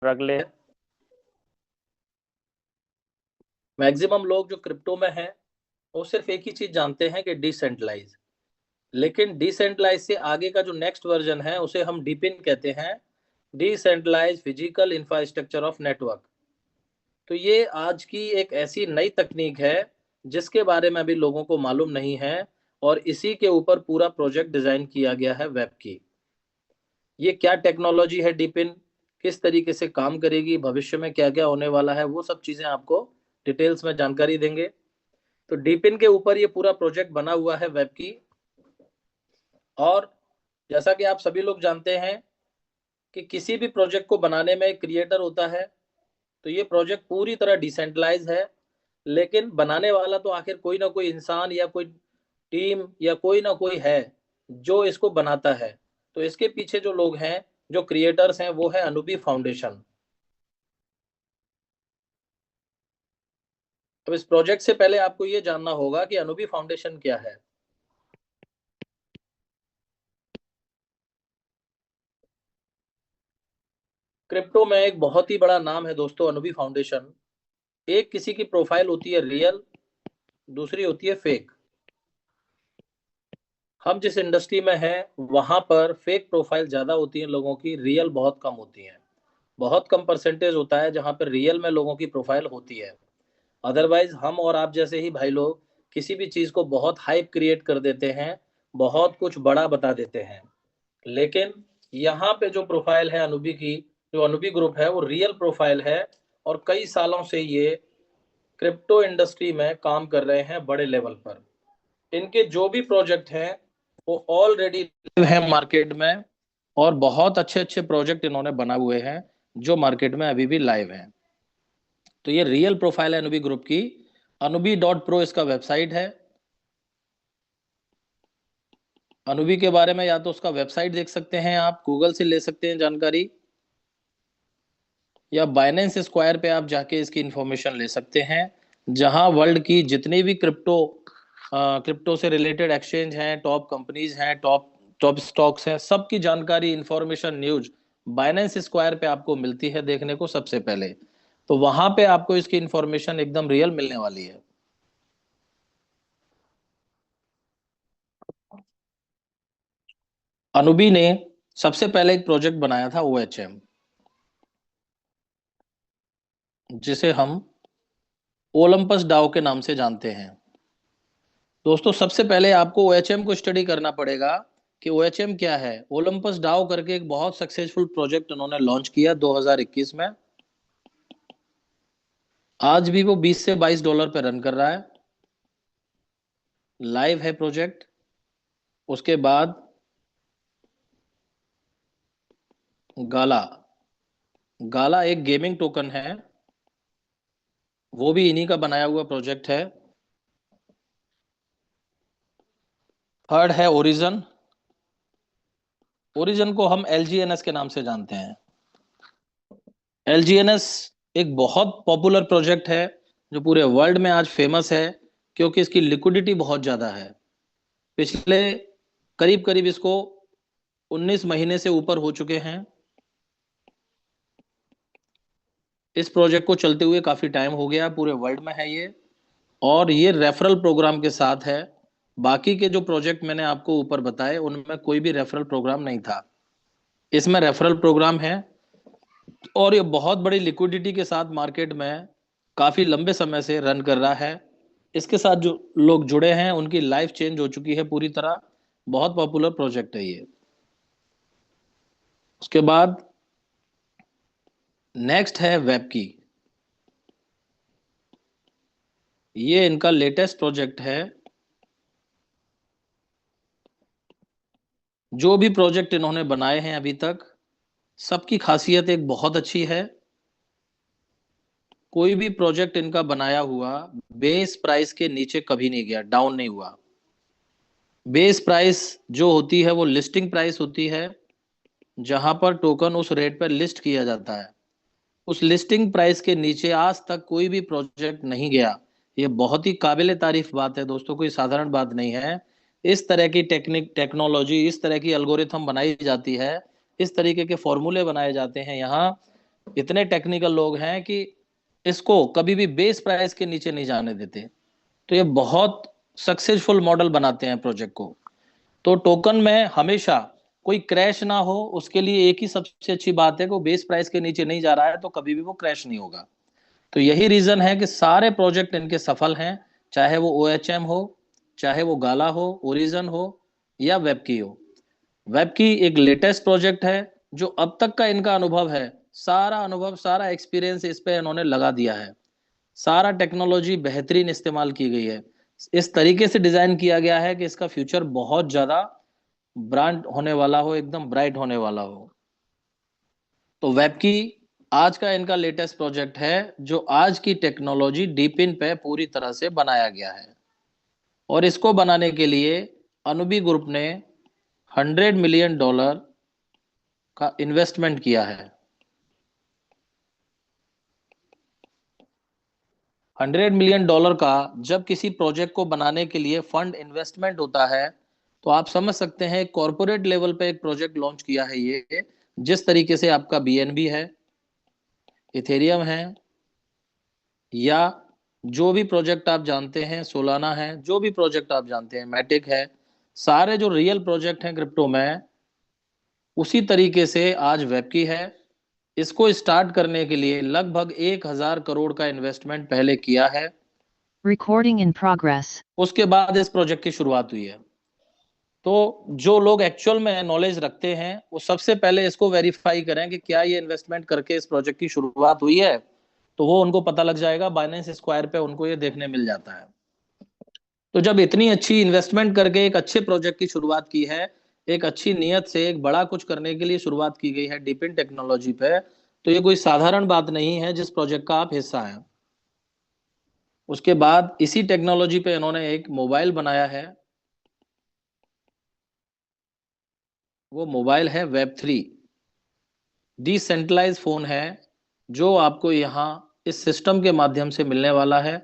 Struggle. Maximum लोग जो crypto में हैं वो सिर्फ एक ही चीज जानते हैं कि डिसेंट्रलाइज, लेकिन डिसेंट्रलाइज से आगे का जो नेक्स्ट वर्जन है उसे हम डीपिन कहते हैं, decentralise physical infrastructure of network. तो ये आज की एक ऐसी नई तकनीक है जिसके बारे में अभी लोगों को मालूम नहीं है, और इसी के ऊपर पूरा प्रोजेक्ट डिजाइन किया गया है वेब की। ये क्या टेक्नोलॉजी है डीपिन, किस तरीके से काम करेगी, भविष्य में क्या क्या होने वाला है, वो सब चीजें आपको डिटेल्स में जानकारी देंगे। तो डीपिन के ऊपर ये पूरा प्रोजेक्ट बना हुआ है वेब की। और जैसा कि आप सभी लोग जानते हैं कि किसी भी प्रोजेक्ट को बनाने में एक क्रिएटर होता है, तो ये प्रोजेक्ट पूरी तरह डिसेंट्रलाइज है, लेकिन बनाने वाला तो आखिर कोई ना कोई इंसान या कोई टीम या कोई ना कोई है जो इसको बनाता है। तो इसके पीछे जो लोग हैं, जो क्रिएटर्स हैं, वो है अनुबी फाउंडेशन। अब इस प्रोजेक्ट से पहले आपको ये जानना होगा कि अनुबी फाउंडेशन क्या है। क्रिप्टो में एक बहुत ही बड़ा नाम है दोस्तों अनुबी फाउंडेशन। एक किसी की प्रोफाइल होती है रियल, दूसरी होती है फेक। हम जिस इंडस्ट्री में हैं वहां पर फेक प्रोफाइल ज्यादा होती है लोगों की, रियल बहुत कम होती है। बहुत कम परसेंटेज होता है जहां पर रियल में लोगों की प्रोफाइल होती है। अदरवाइज हम और आप जैसे ही भाई लोग किसी भी चीज को बहुत हाइप क्रिएट कर देते हैं, बहुत कुछ बड़ा बता देते हैं, लेकिन यहाँ पे जो प्रोफाइल है अनुबी की, जो अनुबी ग्रुप है, वो रियल प्रोफाइल है। और कई सालों से ये क्रिप्टो इंडस्ट्री में काम कर रहे हैं बड़े लेवल पर। इनके जो भी प्रोजेक्ट हैं वो ऑलरेडी है मार्केट में, और बहुत अच्छे अच्छे प्रोजेक्ट इन्होंने बना हुए हैं जो मार्केट में अभी भी लाइव हैं। तो ये रियल प्रोफाइल है अनुबी ग्रुप की। anubi.pro इसका वेबसाइट है। अनुबी के बारे में या तो उसका वेबसाइट देख सकते हैं, आप गूगल से ले सकते हैं जानकारी, या बाइनेंस स्क्वायर पे आप जाके इसकी इंफॉर्मेशन ले सकते हैं, जहां वर्ल्ड की जितनी भी क्रिप्टो से रिलेटेड एक्सचेंज हैं, टॉप कंपनीज हैं, टॉप टॉप स्टॉक्स हैं, सबकी जानकारी, इंफॉर्मेशन, न्यूज बाइनेंस स्क्वायर पे आपको मिलती है देखने को सबसे पहले। तो वहां पे आपको इसकी इंफॉर्मेशन एकदम रियल मिलने वाली है। अनुबी ने सबसे पहले एक प्रोजेक्ट बनाया था OHM, जिसे हम ओलंपस डाओ के नाम से जानते हैं। दोस्तों सबसे पहले आपको OHM को स्टडी करना पड़ेगा कि OHM क्या है। ओलंपस डाओ करके एक बहुत सक्सेसफुल प्रोजेक्ट उन्होंने लॉन्च किया 2021 में। आज भी वो 20 से $22 पे रन कर रहा है, लाइव है प्रोजेक्ट। उसके बाद गाला, गाला एक गेमिंग टोकन है, वो भी इन्हीं का बनाया हुआ प्रोजेक्ट है। थर्ड है ओरिजन। ओरिजन को हम LGNS के नाम से जानते हैं। LGNS एक बहुत पॉपुलर प्रोजेक्ट है जो पूरे वर्ल्ड में आज फेमस है, क्योंकि इसकी लिक्विडिटी बहुत ज्यादा है। पिछले करीब करीब इसको 19 महीने से ऊपर हो चुके हैं। इस प्रोजेक्ट को चलते हुए काफी टाइम हो गया, पूरे वर्ल्ड में है ये, और ये रेफरल प्रोग्राम के साथ है। बाकी के जो प्रोजेक्ट मैंने आपको ऊपर बताए उनमें कोई भी रेफरल प्रोग्राम नहीं था, इसमें रेफरल प्रोग्राम है। और ये बहुत बड़ी लिक्विडिटी के साथ मार्केट में काफी लंबे समय से रन कर रहा है। इसके साथ जो लोग जुड़े हैं उनकी लाइफ चेंज हो चुकी है पूरी तरह। बहुत पॉपुलर प्रोजेक्ट है ये। उसके बाद नेक्स्ट है वेब की। ये इनका लेटेस्ट प्रोजेक्ट है। जो भी प्रोजेक्ट इन्होंने बनाए हैं अभी तक, सबकी खासियत एक बहुत अच्छी है। कोई भी प्रोजेक्ट इनका बनाया हुआ बेस प्राइस के नीचे कभी नहीं गया, डाउन नहीं हुआ। बेस प्राइस जो होती है वो लिस्टिंग प्राइस होती है, जहां पर टोकन उस रेट पर लिस्ट किया जाता है। उस लिस्टिंग प्राइस के नीचे आज तक कोई भी प्रोजेक्ट नहीं गया। ये बहुत ही काबिले तारीफ बात है दोस्तों, कोई साधारण बात नहीं है। इस तरह की टेक्नोलॉजी, इस तरह की एल्गोरिथम बनाई जाती है, इस तरीके के फॉर्मूले बनाए जाते हैं यहाँ, इतने टेक्निकल लोग हैं कि इसको कभी भी बेस प्राइस के नीचे नहीं जाने देते। तो ये बहुत सक्सेसफुल मॉडल बनाते हैं प्रोजेक्ट को। तो टोकन में हमेशा कोई क्रैश ना हो, उसके लिए एक ही सबसे अच्छी बात है कि वो बेस प्राइस के नीचे नहीं जा रहा है, तो कभी भी वो क्रैश नहीं होगा। तो यही रीजन है कि सारे प्रोजेक्ट इनके सफल हैं, चाहे वो OHM हो, चाहे वो गाला हो, ओरिजन हो, या वेबकी हो। वेबकी एक लेटेस्ट प्रोजेक्ट है, जो अब तक का इनका अनुभव है, सारा अनुभव सारा एक्सपीरियंस इस पे इन्होंने लगा दिया है। सारा टेक्नोलॉजी बेहतरीन इस्तेमाल की गई है, इस तरीके से डिजाइन किया गया है कि इसका फ्यूचर बहुत ज्यादा ब्रांड होने वाला हो, एकदम ब्राइट होने वाला हो। तो वेबकी आज का इनका लेटेस्ट प्रोजेक्ट है, जो आज की टेक्नोलॉजी डीपिन पे पूरी तरह से बनाया गया है। और इसको बनाने के लिए अनुबी ग्रुप ने $100 मिलियन का इन्वेस्टमेंट किया है। 100 मिलियन डॉलर का जब किसी प्रोजेक्ट को बनाने के लिए फंड इन्वेस्टमेंट होता है, तो आप समझ सकते हैं कॉरपोरेट लेवल पे एक प्रोजेक्ट लॉन्च किया है ये। जिस तरीके से आपका BNB है, इथेरियम है, या जो भी प्रोजेक्ट आप जानते हैं, सोलाना है, जो भी प्रोजेक्ट आप जानते हैं, मैटिक है, सारे जो रियल प्रोजेक्ट हैं क्रिप्टो में, उसी तरीके से आज वेबकी है। इसको स्टार्ट करने के लिए लगभग 1,000 करोड़ का इन्वेस्टमेंट पहले किया है। Recording in progress. उसके बाद इस प्रोजेक्ट की शुरुआत हुई है। तो जो लोग एक्चुअल में नॉलेज रखते हैं, वो सबसे पहले इसको वेरीफाई करें कि क्या ये इन्वेस्टमेंट करके इस प्रोजेक्ट की शुरुआत हुई है। तो वो उनको पता लग जाएगा, बाइनेंस स्क्वायर पे उनको ये देखने मिल जाता है। तो जब इतनी अच्छी इन्वेस्टमेंट करके एक अच्छे प्रोजेक्ट की शुरुआत की है, एक अच्छी नीयत से एक बड़ा कुछ करने के लिए शुरुआत की गई है डीपिन टेक्नोलॉजी पे, तो ये कोई साधारण बात नहीं है जिस प्रोजेक्ट का आप हिस्सा हैं। उसके बाद इसी टेक्नोलॉजी पे इन्होंने एक मोबाइल बनाया है, वो मोबाइल है Web3। डिसेंट्रलाइज फोन है, जो आपको यहाँ इस सिस्टम के माध्यम से मिलने वाला है।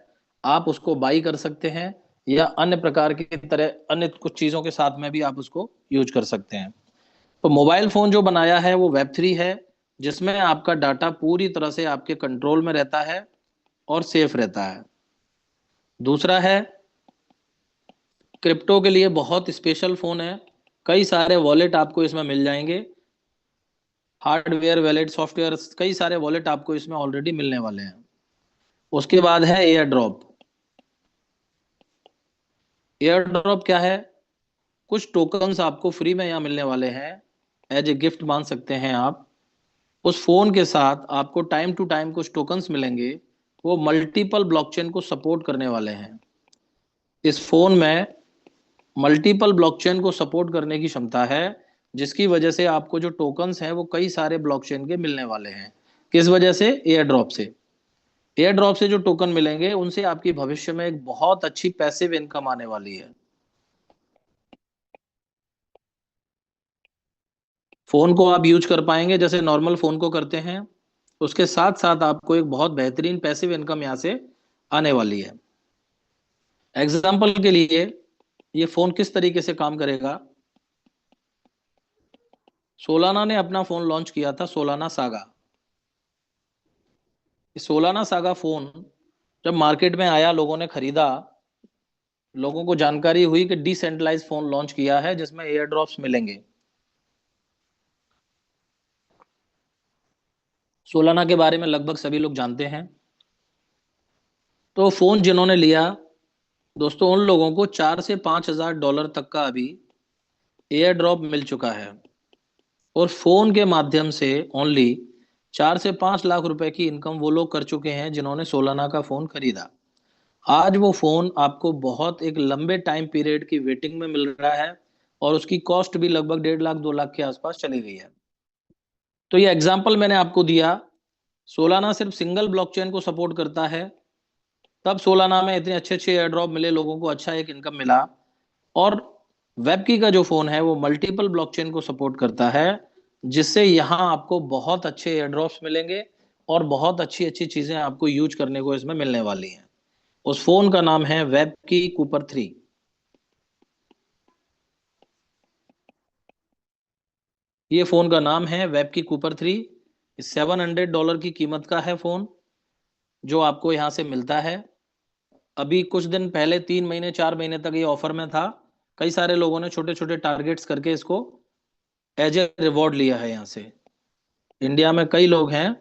आप उसको बाई कर सकते हैं, या अन्य प्रकार की तरह अन्य कुछ चीजों के साथ में भी आप उसको यूज कर सकते हैं। तो मोबाइल फोन जो बनाया है वो Web3 है, जिसमें आपका डाटा पूरी तरह से आपके कंट्रोल में रहता है और सेफ रहता है। दूसरा है, क्रिप्टो के लिए बहुत स्पेशल फोन है। कई सारे वॉलेट आपको इसमें मिल जाएंगे, हार्डवेयर वॉलेट, सॉफ्टवेयर, कई सारे वॉलेट आपको इसमें ऑलरेडी मिलने वाले हैं। उसके बाद है एयर ड्रॉप। एयर ड्रॉप क्या है? कुछ टोकन्स आपको फ्री में यहाँ मिलने वाले हैं, एज ए गिफ्ट मान सकते हैं आप। उस फोन के साथ आपको टाइम टू टाइम कुछ टोकन्स मिलेंगे, वो मल्टीपल ब्लॉकचेन को सपोर्ट करने वाले हैं। इस फोन में मल्टीपल ब्लॉकचेन को सपोर्ट करने की क्षमता है, जिसकी वजह से आपको जो टोकन्स हैं वो कई सारे ब्लॉकचेन के मिलने वाले हैं। किस वजह से? एयर ड्रॉप से। एयर ड्रॉप से जो टोकन मिलेंगे, उनसे आपकी भविष्य में एक बहुत अच्छी पैसिव इनकम आने वाली है। फोन को आप यूज कर पाएंगे जैसे नॉर्मल फोन को करते हैं, उसके साथ साथ आपको एक बहुत बेहतरीन पैसिव इनकम यहाँ से आने वाली है। एग्जाम्पल के लिए, ये फोन किस तरीके से काम करेगा? सोलाना ने अपना फोन लॉन्च किया था, Solana saga. Solana saga phone जब मार्केट में आया, लोगों ने खरीदा, लोगों को जानकारी हुई कि डिसेंट्रलाइज फोन लॉन्च किया है जिसमें एयर ड्रॉप्स मिलेंगे। सोलाना के बारे में लगभग सभी लोग जानते हैं। तो फोन जिन्होंने लिया, दोस्तों, उन लोगों को 4 से 5 हजार डॉलर तक का अभी एयर ड्रॉप मिल चुका है। और फोन के माध्यम से ओनली 4 से 5 लाख रुपए की इनकम वो लोग कर चुके हैं जिन्होंने सोलाना का फोन खरीदा। आज वो फोन आपको बहुत एक लंबे टाइम पीरियड की वेटिंग में मिल रहा है, और उसकी कॉस्ट भी लगभग 1.5 लाख 2 लाख के आसपास चली गई है। तो ये एग्जाम्पल मैंने आपको दिया। सोलाना सिर्फ सिंगल ब्लॉकचेन को सपोर्ट करता है, तब सोलाना में इतने अच्छे अच्छे एयर ड्रॉप मिले, लोगों को अच्छा एक इनकम मिला। और वेबकी का जो फोन है वो मल्टीपल ब्लॉकचेन को सपोर्ट करता है, जिससे यहाँ आपको बहुत अच्छे एयर ड्रॉप्स मिलेंगे, और बहुत अच्छी अच्छी चीजें आपको यूज करने को इसमें मिलने वाली हैं। उस फोन का नाम है वेबकी कूपर 3। ये फोन का नाम है वेबकी कूपर 3। $700 की कीमत का है फोन, जो आपको यहाँ से मिलता है। अभी कुछ दिन पहले 3 महीने 4 महीने तक ये ऑफर में था। कई सारे लोगों ने छोटे छोटे टारगेट्स करके इसको एज ए रिवॉर्ड लिया है यहाँ से। इंडिया में कई लोग हैं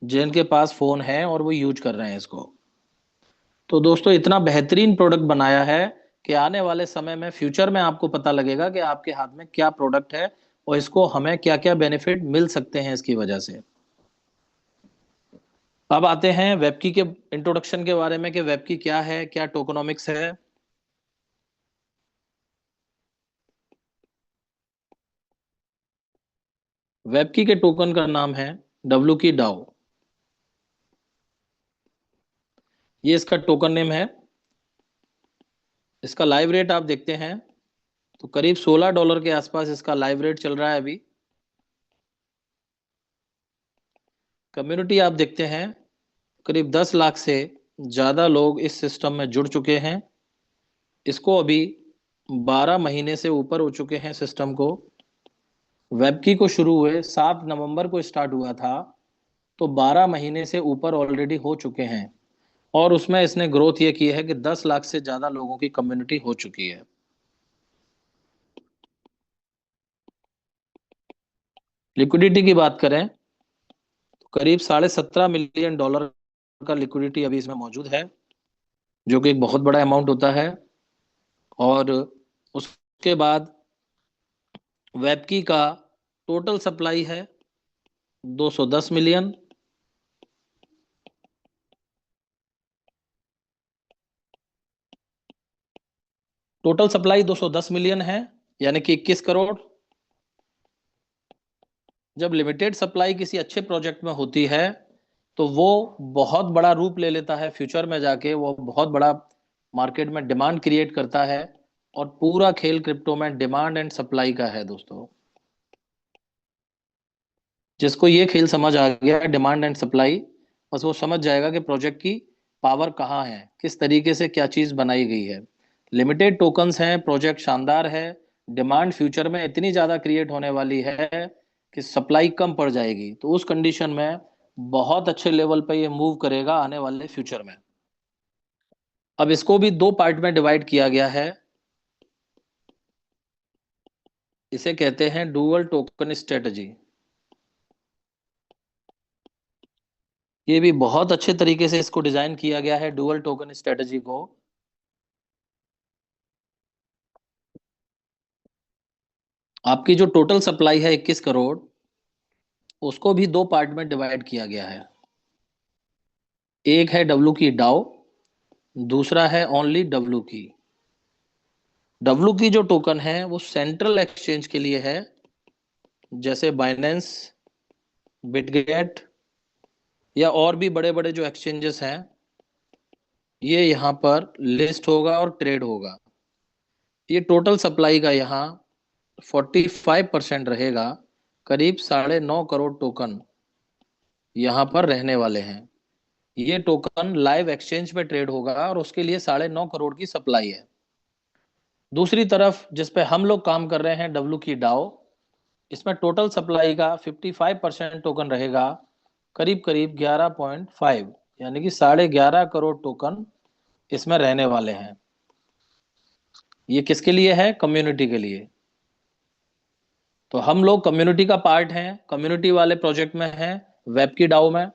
जिनके पास फोन है और वो यूज कर रहे हैं इसको। तो दोस्तों इतना बेहतरीन प्रोडक्ट बनाया है कि आने वाले समय में, फ्यूचर में आपको पता लगेगा कि आपके हाथ में क्या प्रोडक्ट है और इसको हमें क्या क्या बेनिफिट मिल सकते हैं इसकी वजह से। अब आते हैं वेबकी के इंट्रोडक्शन के बारे में कि वेबकी क्या है, क्या टोकनोमिक्स है। वेबकी के टोकन का नाम है डब्ल्यू की डाओ। ये इसका टोकन नेम है। इसका लाइव रेट आप देखते हैं तो करीब $16 के आसपास इसका लाइव रेट चल रहा है अभी। कम्युनिटी आप देखते हैं करीब 10 लाख से ज्यादा लोग इस सिस्टम में जुड़ चुके हैं। इसको अभी 12 महीने से ऊपर हो चुके हैं सिस्टम को। वेबकी को शुरू हुए 7 नवंबर को स्टार्ट हुआ था, तो 12 महीने से ऊपर ऑलरेडी हो चुके हैं। और उसमें इसने ग्रोथ ये की है कि 10 लाख से ज्यादा लोगों की कम्युनिटी हो चुकी है। लिक्विडिटी की बात करें तो करीब $17.5 मिलियन का लिक्विडिटी अभी इसमें मौजूद है, जो कि एक बहुत बड़ा अमाउंट होता है। और उसके बाद वेबकी का टोटल सप्लाई है 210 मिलियन। टोटल सप्लाई 210 मिलियन है, यानी कि 21 करोड़। जब लिमिटेड सप्लाई किसी अच्छे प्रोजेक्ट में होती है तो वो बहुत बड़ा रूप ले लेता है। फ्यूचर में जाके वो बहुत बड़ा मार्केट में डिमांड क्रिएट करता है। और पूरा खेल क्रिप्टो में डिमांड एंड सप्लाई का है दोस्तों। जिसको ये खेल समझ आ गया डिमांड एंड सप्लाई, बस वो समझ जाएगा कि प्रोजेक्ट की पावर कहाँ है, किस तरीके से क्या चीज बनाई गई है। लिमिटेड टोकन्स हैं, प्रोजेक्ट शानदार है, डिमांड फ्यूचर में इतनी ज्यादा क्रिएट होने वाली है कि सप्लाई कम पड़ जाएगी। तो उस कंडीशन में बहुत अच्छे लेवल पे ये मूव करेगा आने वाले फ्यूचर में। अब इसको भी दो पार्ट में डिवाइड किया गया है। इसे कहते हैं डुअल टोकन स्ट्रेटजी। ये भी बहुत अच्छे तरीके से इसको डिजाइन किया गया है डुअल टोकन स्ट्रेटजी को। आपकी जो टोटल सप्लाई है 21 करोड़, उसको भी दो पार्ट में डिवाइड किया गया है। एक है डब्ल्यू की डाओ, दूसरा है ओनली डब्ल्यू की। डब्ल्यू की जो टोकन है वो सेंट्रल एक्सचेंज के लिए है, जैसे बाइनेंस, बिटगेट या और भी बड़े बड़े जो एक्सचेंजेस हैं, ये यहाँ पर लिस्ट होगा और ट्रेड होगा। ये टोटल सप्लाई का यहाँ 45% रहेगा। करीब 9.5 करोड़ टोकन यहाँ पर रहने वाले हैं। ये टोकन लाइव एक्सचेंज पे ट्रेड होगा और उसके लिए 9.5 करोड़ की सप्लाई है। दूसरी तरफ जिस पे हम लोग काम कर रहे हैं डब्ल्यू की डाओ, इसमें टोटल सप्लाई का 55% टोकन रहेगा, करीब करीब 11.5, यानी कि 11.5 करोड़ टोकन इसमें रहने वाले हैं। ये किसके लिए है? कम्युनिटी के लिए। तो हम लोग कम्युनिटी का पार्ट हैं, कम्युनिटी वाले प्रोजेक्ट में हैं, वेब की डाओ में।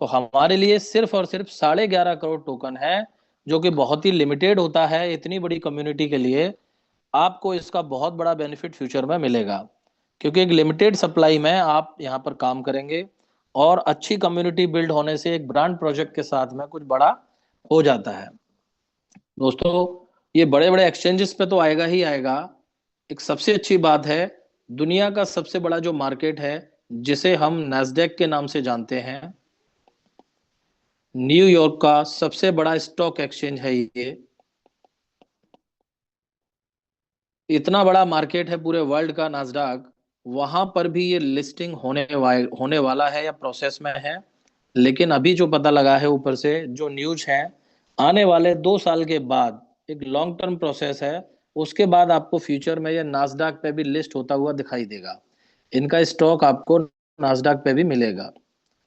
तो हमारे लिए सिर्फ और सिर्फ 11.5 करोड़ टोकन है, जो कि बहुत ही लिमिटेड होता है इतनी बड़ी कम्युनिटी के लिए। आपको इसका बहुत बड़ा बेनिफिट फ्यूचर में मिलेगा, क्योंकि एक लिमिटेड सप्लाई में आप यहाँ पर काम करेंगे और अच्छी कम्युनिटी बिल्ड होने से एक ब्रांड प्रोजेक्ट के साथ में कुछ बड़ा हो जाता है। दोस्तों ये बड़े बड़े एक्सचेंजेस पे तो आएगा ही आएगा। एक सबसे अच्छी बात है, दुनिया का सबसे बड़ा जो मार्केट है, जिसे हम नैस्डैक के नाम से जानते हैं, न्यूयॉर्क का सबसे बड़ा स्टॉक एक्सचेंज है ये। इतना बड़ा मार्केट है पूरे वर्ल्ड का नास्डाक, वहां पर भी ये लिस्टिंग होने वाला है या प्रोसेस में है। लेकिन अभी जो पता लगा है ऊपर से जो न्यूज है, आने वाले 2 साल के बाद एक लॉन्ग टर्म प्रोसेस है, उसके बाद आपको फ्यूचर में ये नास्डाक पे भी लिस्ट होता हुआ दिखाई देगा। इनका स्टॉक आपको नास्डॉक पे भी मिलेगा।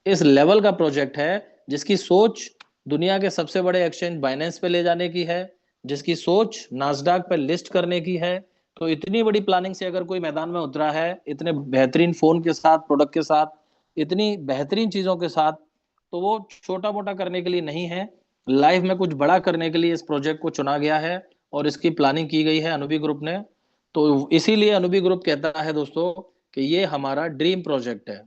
इस लेवल का प्रोजेक्ट है जिसकी सोच दुनिया के सबसे बड़े एक्सचेंज बाइनेंस पे ले जाने की है, जिसकी सोच नास्डॉक पे लिस्ट करने की है। तो इतनी बड़ी प्लानिंग से अगर कोई मैदान में उतरा है, इतने बेहतरीन फोन के साथ, प्रोडक्ट के साथ, इतनी बेहतरीन चीजों के साथ, तो वो छोटा मोटा करने के लिए नहीं है, लाइफ में कुछ बड़ा करने के लिए इस प्रोजेक्ट को चुना गया है और इसकी प्लानिंग की गई है अनुबी ग्रुप ने। तो इसीलिए अनुबी ग्रुप कहता है दोस्तों कि ये हमारा ड्रीम प्रोजेक्ट है।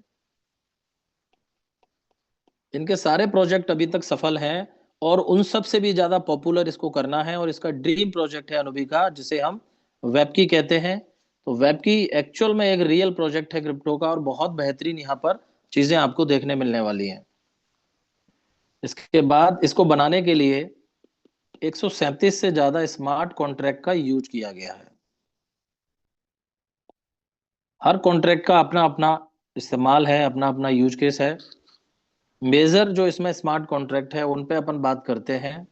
इनके सारे प्रोजेक्ट अभी तक सफल हैं और उन सब से भी ज्यादा पॉपुलर इसको करना है, और इसका ड्रीम प्रोजेक्ट है अनुबी का, जिसे हम वेबकी कहते हैं। तो वेबकी एक्चुअल में एक रियल प्रोजेक्ट है क्रिप्टो का, और बहुत बेहतरीन यहाँ पर चीजें आपको देखने मिलने वाली हैं। इसके बाद इसको बनाने के लिए 137 से ज्यादा स्मार्ट कॉन्ट्रैक्ट का यूज किया गया है। हर कॉन्ट्रैक्ट का अपना अपना इस्तेमाल है, अपना अपना यूज केस है। मेजर जो इसमें स्मार्ट कॉन्ट्रैक्ट है उन पे अपन बात करते हैं।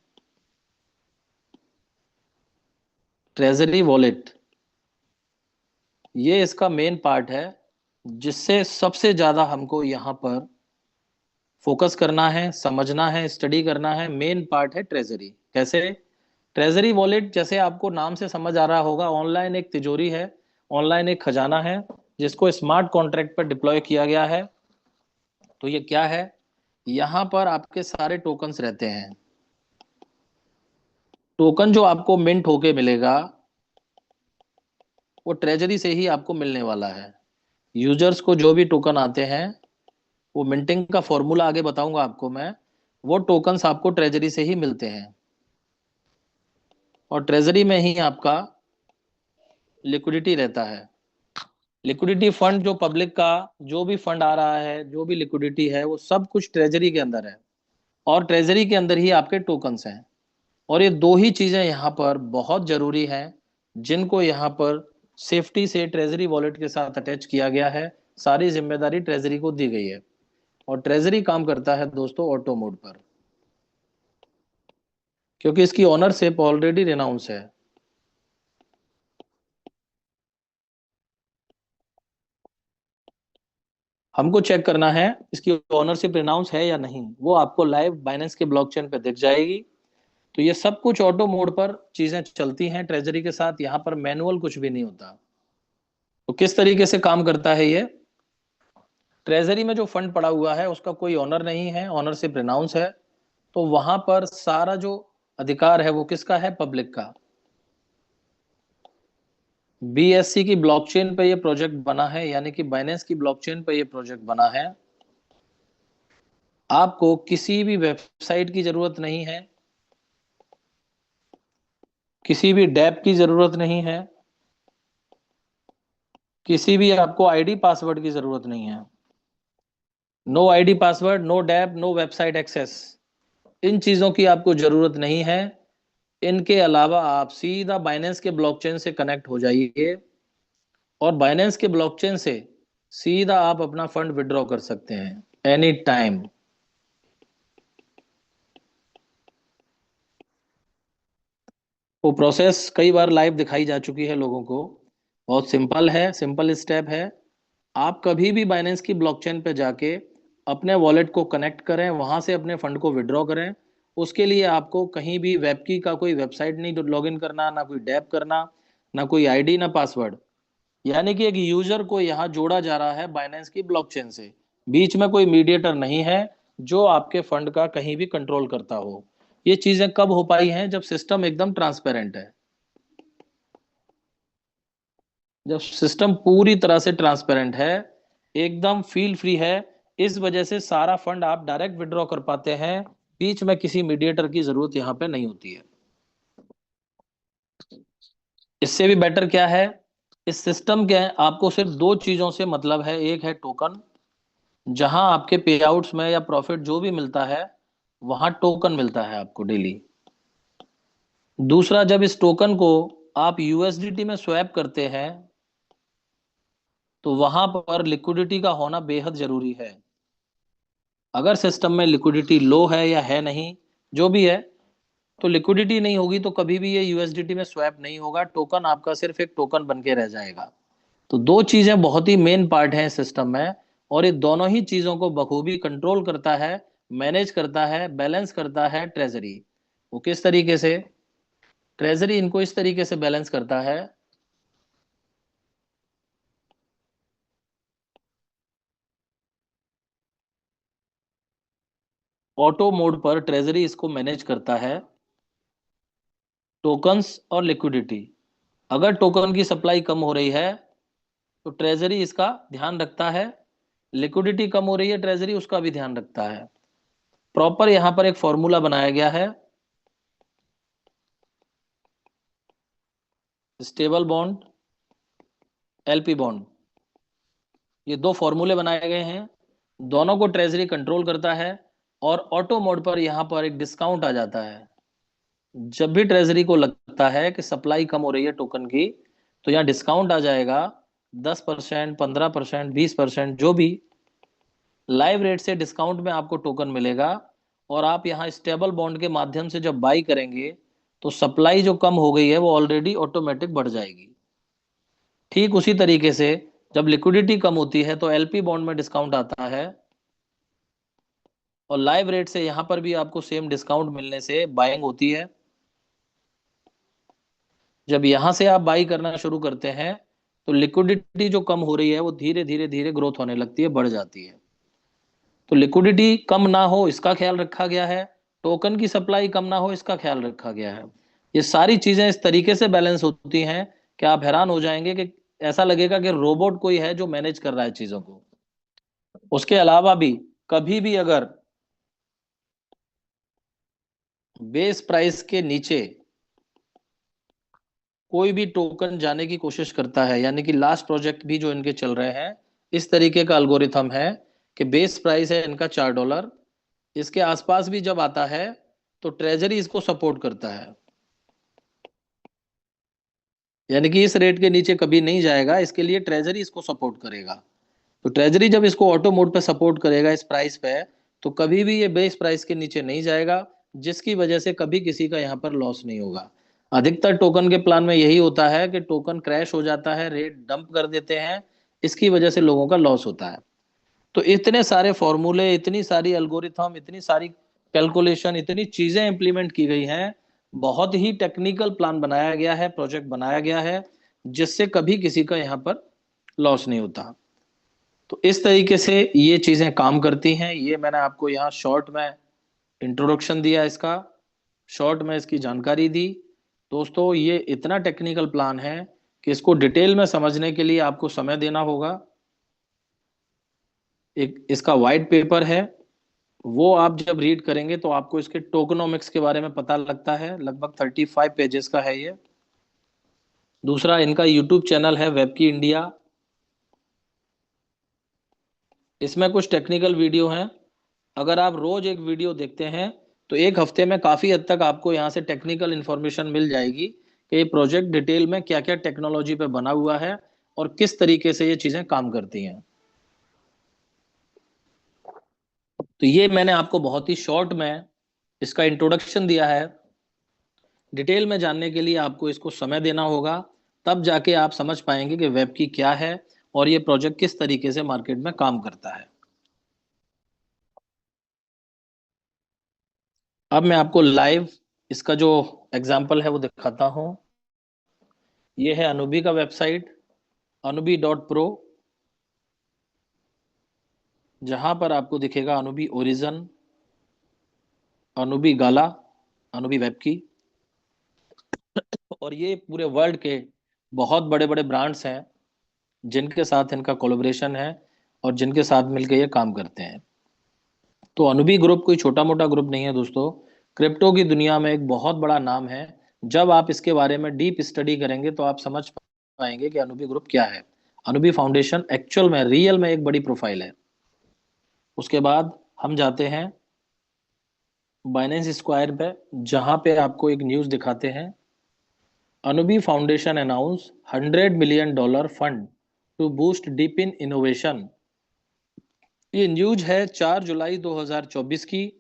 ट्रेजरी वॉलेट, ये इसका मेन पार्ट है, जिससे सबसे ज्यादा हमको यहाँ पर फोकस करना है, समझना है, स्टडी करना है। मेन पार्ट है ट्रेजरी। कैसे? ट्रेजरी वॉलेट जैसे आपको नाम से समझ आ रहा होगा, ऑनलाइन एक तिजोरी है, ऑनलाइन एक खजाना है, जिसको स्मार्ट कॉन्ट्रैक्ट पर डिप्लॉय किया गया है। तो ये क्या है? यहाँ पर आपके सारे टोकन्स रहते हैं। टोकन जो आपको मिंट होके मिलेगा वो ट्रेजरी से ही आपको मिलने वाला है। यूजर्स को जो भी टोकन आते हैं, वो मिंटिंग का फॉर्मूला आगे बताऊंगा आपको मैं, वो टोकन्स आपको ट्रेजरी से ही मिलते हैं। और ट्रेजरी में ही आपका लिक्विडिटी रहता है। लिक्विडिटी फंड जो पब्लिक का जो भी फंड आ रहा है, जो भी लिक्विडिटी है, वो सब कुछ ट्रेजरी के अंदर है, और ट्रेजरी के अंदर ही आपके टोकन्स हैं। और ये दो ही चीजें यहाँ पर बहुत जरूरी हैं, जिनको यहाँ पर सेफ्टी से ट्रेजरी वॉलेट के साथ अटैच किया गया है। सारी जिम्मेदारी ट्रेजरी को दी गई है, और ट्रेजरी काम करता है दोस्तों ऑटो मोड पर, क्योंकि इसकी ओनरशिप ऑलरेडी रिनाउंस है। हमको चेक करना है इसकी ओनरशिप रिनाउंस है या नहीं, वो आपको लाइव बाइनेंस के ब्लॉकचेन पे दिख जाएगी। तो ये सब कुछ ऑटो मोड पर चीजें चलती हैं ट्रेजरी के साथ, यहाँ पर मैनुअल कुछ भी नहीं होता। तो किस तरीके से काम करता है ये? ट्रेजरी में जो फंड पड़ा हुआ है उसका कोई ऑनर नहीं है, ऑनरशिप रिनाउंस है। तो वहां पर सारा जो अधिकार है वो किसका है? पब्लिक का। बीएससी की ब्लॉकचेन पे ये प्रोजेक्ट बना है, यानी कि बाइनेंस की ब्लॉकचेन पे ये प्रोजेक्ट बना है। आपको किसी भी वेबसाइट की जरूरत नहीं है, किसी भी डैप की जरूरत नहीं है, किसी भी आपको आईडी पासवर्ड की जरूरत नहीं है। No ID password, no dapp, no website access, इन चीजों की आपको जरूरत नहीं है। इनके अलावा आप सीधा बाइनेंस के ब्लॉकचेन से कनेक्ट हो जाइए, और बाइनेंस के ब्लॉकचेन से सीधा आप अपना फंड विड्रॉ कर सकते हैं एनी टाइम। वो प्रोसेस कई बार लाइव दिखाई जा चुकी है लोगों को। बहुत सिंपल है, सिंपल स्टेप है। आप कभी भी बाइनेंस की ब्लॉकचेन पे जाके अपने वॉलेट को कनेक्ट करें, वहां से अपने फंड को विड्रॉ करें। उसके लिए आपको कहीं भी वेबकी का कोई वेबसाइट नहीं लॉगिन करना, ना कोई डैप करना, ना कोई आईडी, ना पासवर्ड। यानी कि एक यूजर को यहाँ जोड़ा जा रहा है बाइनेंस की ब्लॉकचेन से। बीच में कोई मीडिएटर नहीं है जो आपके फंड का कहीं भी कंट्रोल करता हो। ये चीजें कब हो पाई हैं? जब सिस्टम एकदम ट्रांसपेरेंट है, जब सिस्टम पूरी तरह से ट्रांसपेरेंट है, एकदम फील फ्री है। इस वजह से सारा फंड आप डायरेक्ट विड्रॉ कर पाते हैं, बीच में किसी मीडिएटर की जरूरत यहाँ पे नहीं होती है। इससे भी बेटर क्या है? इस सिस्टम के आपको सिर्फ दो चीजों से मतलब है। एक है टोकन, जहां आपके पे आउट्स में या प्रॉफिट जो भी मिलता है, वहां टोकन मिलता है आपको डेली। दूसरा, जब इस टोकन को आप यूएसडीटी में स्वैप करते हैं, तो वहां पर लिक्विडिटी का होना बेहद जरूरी है। अगर सिस्टम में लिक्विडिटी लो है या है नहीं, जो भी है, तो लिक्विडिटी नहीं होगी तो कभी भी ये यूएसडीटी में स्वैप नहीं होगा। टोकन आपका सिर्फ एक टोकन बन के रह जाएगा। तो दो चीजें बहुत ही मेन पार्ट है सिस्टम में, और ये दोनों ही चीजों को बखूबी कंट्रोल करता है, मैनेज करता है, बैलेंस करता है ट्रेजरी। वो किस तरीके से? ट्रेजरी इनको इस तरीके से बैलेंस करता है, ऑटो मोड पर ट्रेजरी इसको मैनेज करता है टोकन्स और लिक्विडिटी। अगर टोकन की सप्लाई कम हो रही है तो ट्रेजरी इसका ध्यान रखता है, लिक्विडिटी कम हो रही है ट्रेजरी उसका भी ध्यान रखता है। प्रॉपर यहां पर एक फॉर्मूला बनाया गया है, स्टेबल बॉन्ड, एलपी बॉन्ड, ये दो फॉर्मूले बनाए गए हैं, दोनों को ट्रेजरी कंट्रोल करता है। और ऑटो मोड पर यहां पर एक डिस्काउंट आ जाता है। जब भी ट्रेजरी को लगता है कि सप्लाई कम हो रही है टोकन की, तो यहाँ डिस्काउंट आ जाएगा 10%, 15%, 20%, जो भी लाइव रेट से डिस्काउंट में आपको टोकन मिलेगा। और आप यहाँ स्टेबल बॉन्ड के माध्यम से जब बाई करेंगे तो सप्लाई जो कम हो गई है वो ऑलरेडी ऑटोमेटिक बढ़ जाएगी। ठीक उसी तरीके से जब लिक्विडिटी कम होती है तो एलपी बॉन्ड में डिस्काउंट आता है, और लाइव रेट से यहां पर भी आपको सेम डिस्काउंट मिलने से बाइंग होती है। जब यहां से आप बाई करना शुरू करते हैं तो लिक्विडिटी जो कम हो रही है वो धीरे धीरे धीरे ग्रोथ होने लगती है, बढ़ जाती है। तो लिक्विडिटी कम ना हो इसका ख्याल रखा गया है, टोकन की सप्लाई कम ना हो इसका ख्याल रखा गया है। ये सारी चीजें इस तरीके से बैलेंस होती हैं कि आप हैरान हो जाएंगे कि ऐसा लगेगा कि रोबोट कोई है जो मैनेज कर रहा है चीजों को। उसके अलावा भी कभी भी अगर बेस प्राइस के नीचे कोई भी टोकन जाने की कोशिश करता है, यानी कि लास्ट प्रोजेक्ट भी जो इनके चल रहे हैं, इस तरीके का एल्गोरिथम है कि बेस प्राइस है इनका $4, इसके आसपास भी जब आता है तो ट्रेजरी इसको सपोर्ट करता है, यानी कि इस रेट के नीचे कभी नहीं जाएगा, इसके लिए ट्रेजरी इसको सपोर्ट करेगा। तो ट्रेजरी जब इसको ऑटो मोड पे सपोर्ट करेगा इस प्राइस पे, तो कभी भी ये बेस प्राइस के नीचे नहीं जाएगा, जिसकी वजह से कभी किसी का यहाँ पर लॉस नहीं होगा। अधिकतर टोकन के प्लान में यही होता है कि टोकन क्रैश हो जाता है, रेट डंप कर देते हैं, इसकी वजह से लोगों का लॉस होता है। तो इतने सारे फॉर्मूले, इतनी सारी एल्गोरिथम, इतनी सारी कैलकुलेशन, इतनी चीजें इंप्लीमेंट की गई हैं, बहुत ही टेक्निकल प्लान बनाया गया है, प्रोजेक्ट बनाया गया है, जिससे कभी किसी का यहाँ पर लॉस नहीं होता। तो इस तरीके से ये चीजें काम करती हैं। ये मैंने आपको यहाँ शॉर्ट में इंट्रोडक्शन दिया इसका, शॉर्ट में इसकी जानकारी दी। दोस्तों ये इतना टेक्निकल प्लान है कि इसको डिटेल में समझने के लिए आपको समय देना होगा। एक इसका वाइट पेपर है, वो आप जब रीड करेंगे तो आपको इसके टोकनोमिक्स के बारे में पता लगता है। लगभग 35 पेजेस का है ये। दूसरा इनका यूट्यूब चैनल है वेबकी इंडिया, इसमें कुछ टेक्निकल वीडियो हैं। अगर आप रोज एक वीडियो देखते हैं तो एक हफ्ते में काफी हद तक आपको यहाँ से टेक्निकल इंफॉर्मेशन मिल जाएगी कि ये प्रोजेक्ट डिटेल में क्या क्या टेक्नोलॉजी पे बना हुआ है और किस तरीके से ये चीजें काम करती हैं। तो ये मैंने आपको बहुत ही शॉर्ट में इसका इंट्रोडक्शन दिया है। डिटेल में जानने के लिए आपको इसको समय देना होगा, तब जाके आप समझ पाएंगे कि वेब की क्या है और ये प्रोजेक्ट किस तरीके से मार्केट में काम करता है। अब मैं आपको लाइव इसका जो एग्जाम्पल है वो दिखाता हूँ। ये है अनुबी का वेबसाइट, anubi.pro, जहां पर आपको दिखेगा अनुबी ओरिजन, अनुबी गाला, अनुबी वेब की। और ये पूरे वर्ल्ड के बहुत बड़े बड़े ब्रांड्स हैं जिनके साथ इनका कोलैबोरेशन है और जिनके साथ मिलकर ये काम करते हैं। तो अनुबी ग्रुप कोई छोटा मोटा ग्रुप नहीं है दोस्तों, क्रिप्टो की दुनिया में एक बहुत बड़ा नाम है। जब आप इसके बारे में डीप स्टडी करेंगे तो आप समझ पाएंगे कि अनुबी ग्रुप क्या है। अनुबी फाउंडेशन एक्चुअल में, रियल में एक बड़ी प्रोफाइल है। उसके बाद हम जाते हैं बाइनेंस स्क्वायर पे, जहां पे आपको एक न्यूज दिखाते हैं, अनुबी foundation announce $100 million fund to boost deep in innovation. ये न्यूज है 4 जुलाई 2024 की,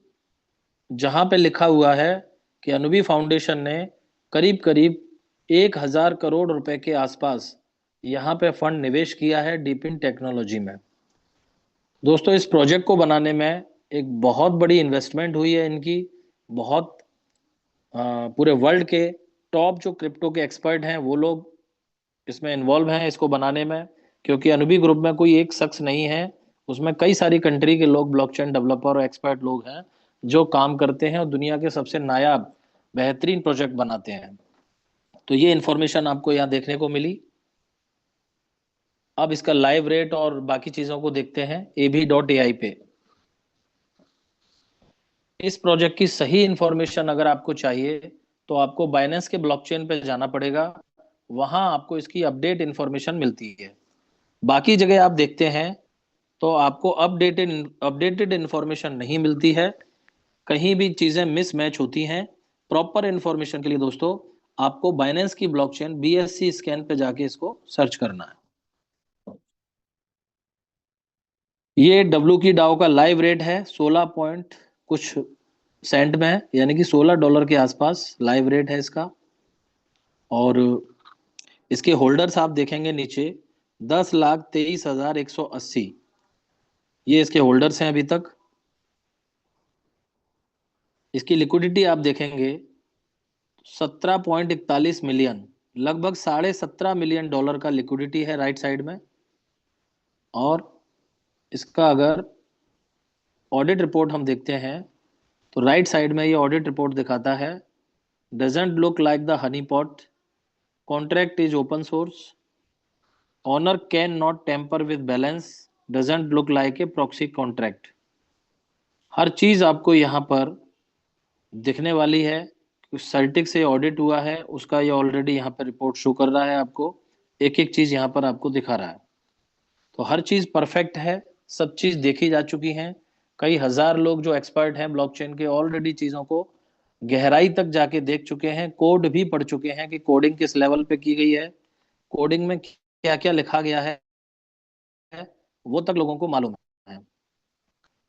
जहां पे लिखा हुआ है कि अनुबी फाउंडेशन ने करीब करीब 1,000 करोड़ रुपए के आसपास यहाँ पे फंड निवेश किया है डीप इन टेक्नोलॉजी में। दोस्तों इस प्रोजेक्ट को बनाने में एक बहुत बड़ी इन्वेस्टमेंट हुई है इनकी। बहुत पूरे वर्ल्ड के टॉप जो क्रिप्टो के एक्सपर्ट हैं वो लोग इसमें इन्वॉल्व हैं इसको बनाने में, क्योंकि अनुभवी ग्रुप में कोई एक शख्स नहीं है, उसमें कई सारी कंट्री के लोग, ब्लॉकचेन डेवलपर और एक्सपर्ट लोग हैं जो काम करते हैं और दुनिया के सबसे नायाब बेहतरीन प्रोजेक्ट बनाते हैं। तो ये इंफॉर्मेशन आपको यहाँ देखने को मिली। अब इसका लाइव रेट और बाकी चीजों को देखते हैं ab.ai पे। इस प्रोजेक्ट की सही इंफॉर्मेशन अगर आपको चाहिए तो आपको बाइनेंस के ब्लॉकचेन पे जाना पड़ेगा, वहां आपको इसकी अपडेट इंफॉर्मेशन मिलती है। बाकी जगह आप देखते हैं तो आपको अपडेटेड इंफॉर्मेशन नहीं मिलती है, कहीं भी चीजें मिसमैच होती हैं। प्रॉपर इंफॉर्मेशन के लिए दोस्तों आपको बाइनेंस की ब्लॉकचेन BSC स्कैन पे जाके इसको सर्च करना है। ये डब्ल्यू की डाउ का लाइव रेट है 16 पॉइंट कुछ सेंट में है, यानी कि $16 के आसपास लाइव रेट है इसका। और इसके होल्डर्स आप देखेंगे नीचे 10,23,180, ये इसके होल्डर्स हैं अभी तक। इसकी लिक्विडिटी आप देखेंगे 17.41 मिलियन, लगभग $17.5 मिलियन का लिक्विडिटी है राइट साइड में। और इसका अगर ऑडिट रिपोर्ट हम देखते हैं तो राइट साइड में ये ऑडिट रिपोर्ट दिखाता है, doesn't look like the honey pot, contract is open source, owner can not tamper with balance, doesn't look like a proxy contract. हर चीज आपको यहाँ पर दिखने वाली है। सर्टिक से ऑडिट हुआ है उसका ये ऑलरेडी यहाँ पर रिपोर्ट शो कर रहा है आपको, एक एक चीज यहाँ पर आपको दिखा रहा है। तो हर चीज परफेक्ट है, सब चीज देखी जा चुकी हैं। कई हजार लोग जो एक्सपर्ट हैं ब्लॉकचेन के ऑलरेडी चीजों को गहराई तक जाके देख चुके हैं, कोड भी पढ़ चुके हैं कि कोडिंग किस लेवल पे की गई है, कोडिंग में क्या क्या लिखा गया है, वो तक लोगों को मालूम है।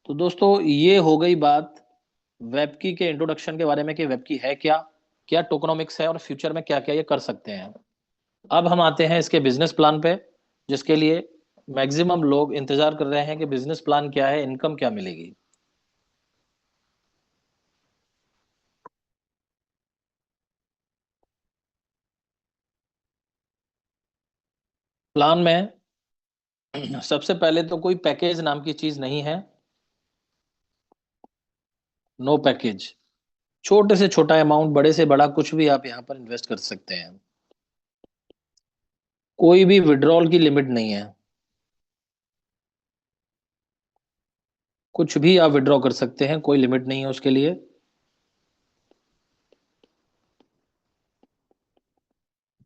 तो दोस्तों ये हो गई बात वेबकी के इंट्रोडक्शन के बारे में कि वेबकी है क्या, क्या टोकनोमिक्स है और फ्यूचर में क्या क्या ये कर सकते हैं। अब हम आते हैं इसके बिजनेस प्लान पे, जिसके लिए मैक्सिमम लोग इंतजार कर रहे हैं कि बिजनेस प्लान क्या है, इनकम क्या मिलेगी। प्लान में सबसे पहले तो कोई पैकेज नाम की चीज नहीं है, नो पैकेज। छोटे से छोटा अमाउंट, बड़े से बड़ा कुछ भी आप यहाँ पर इन्वेस्ट कर सकते हैं। कोई भी विड्रॉल की लिमिट नहीं है, कुछ भी आप विड्रॉ कर सकते हैं, कोई लिमिट नहीं है उसके लिए।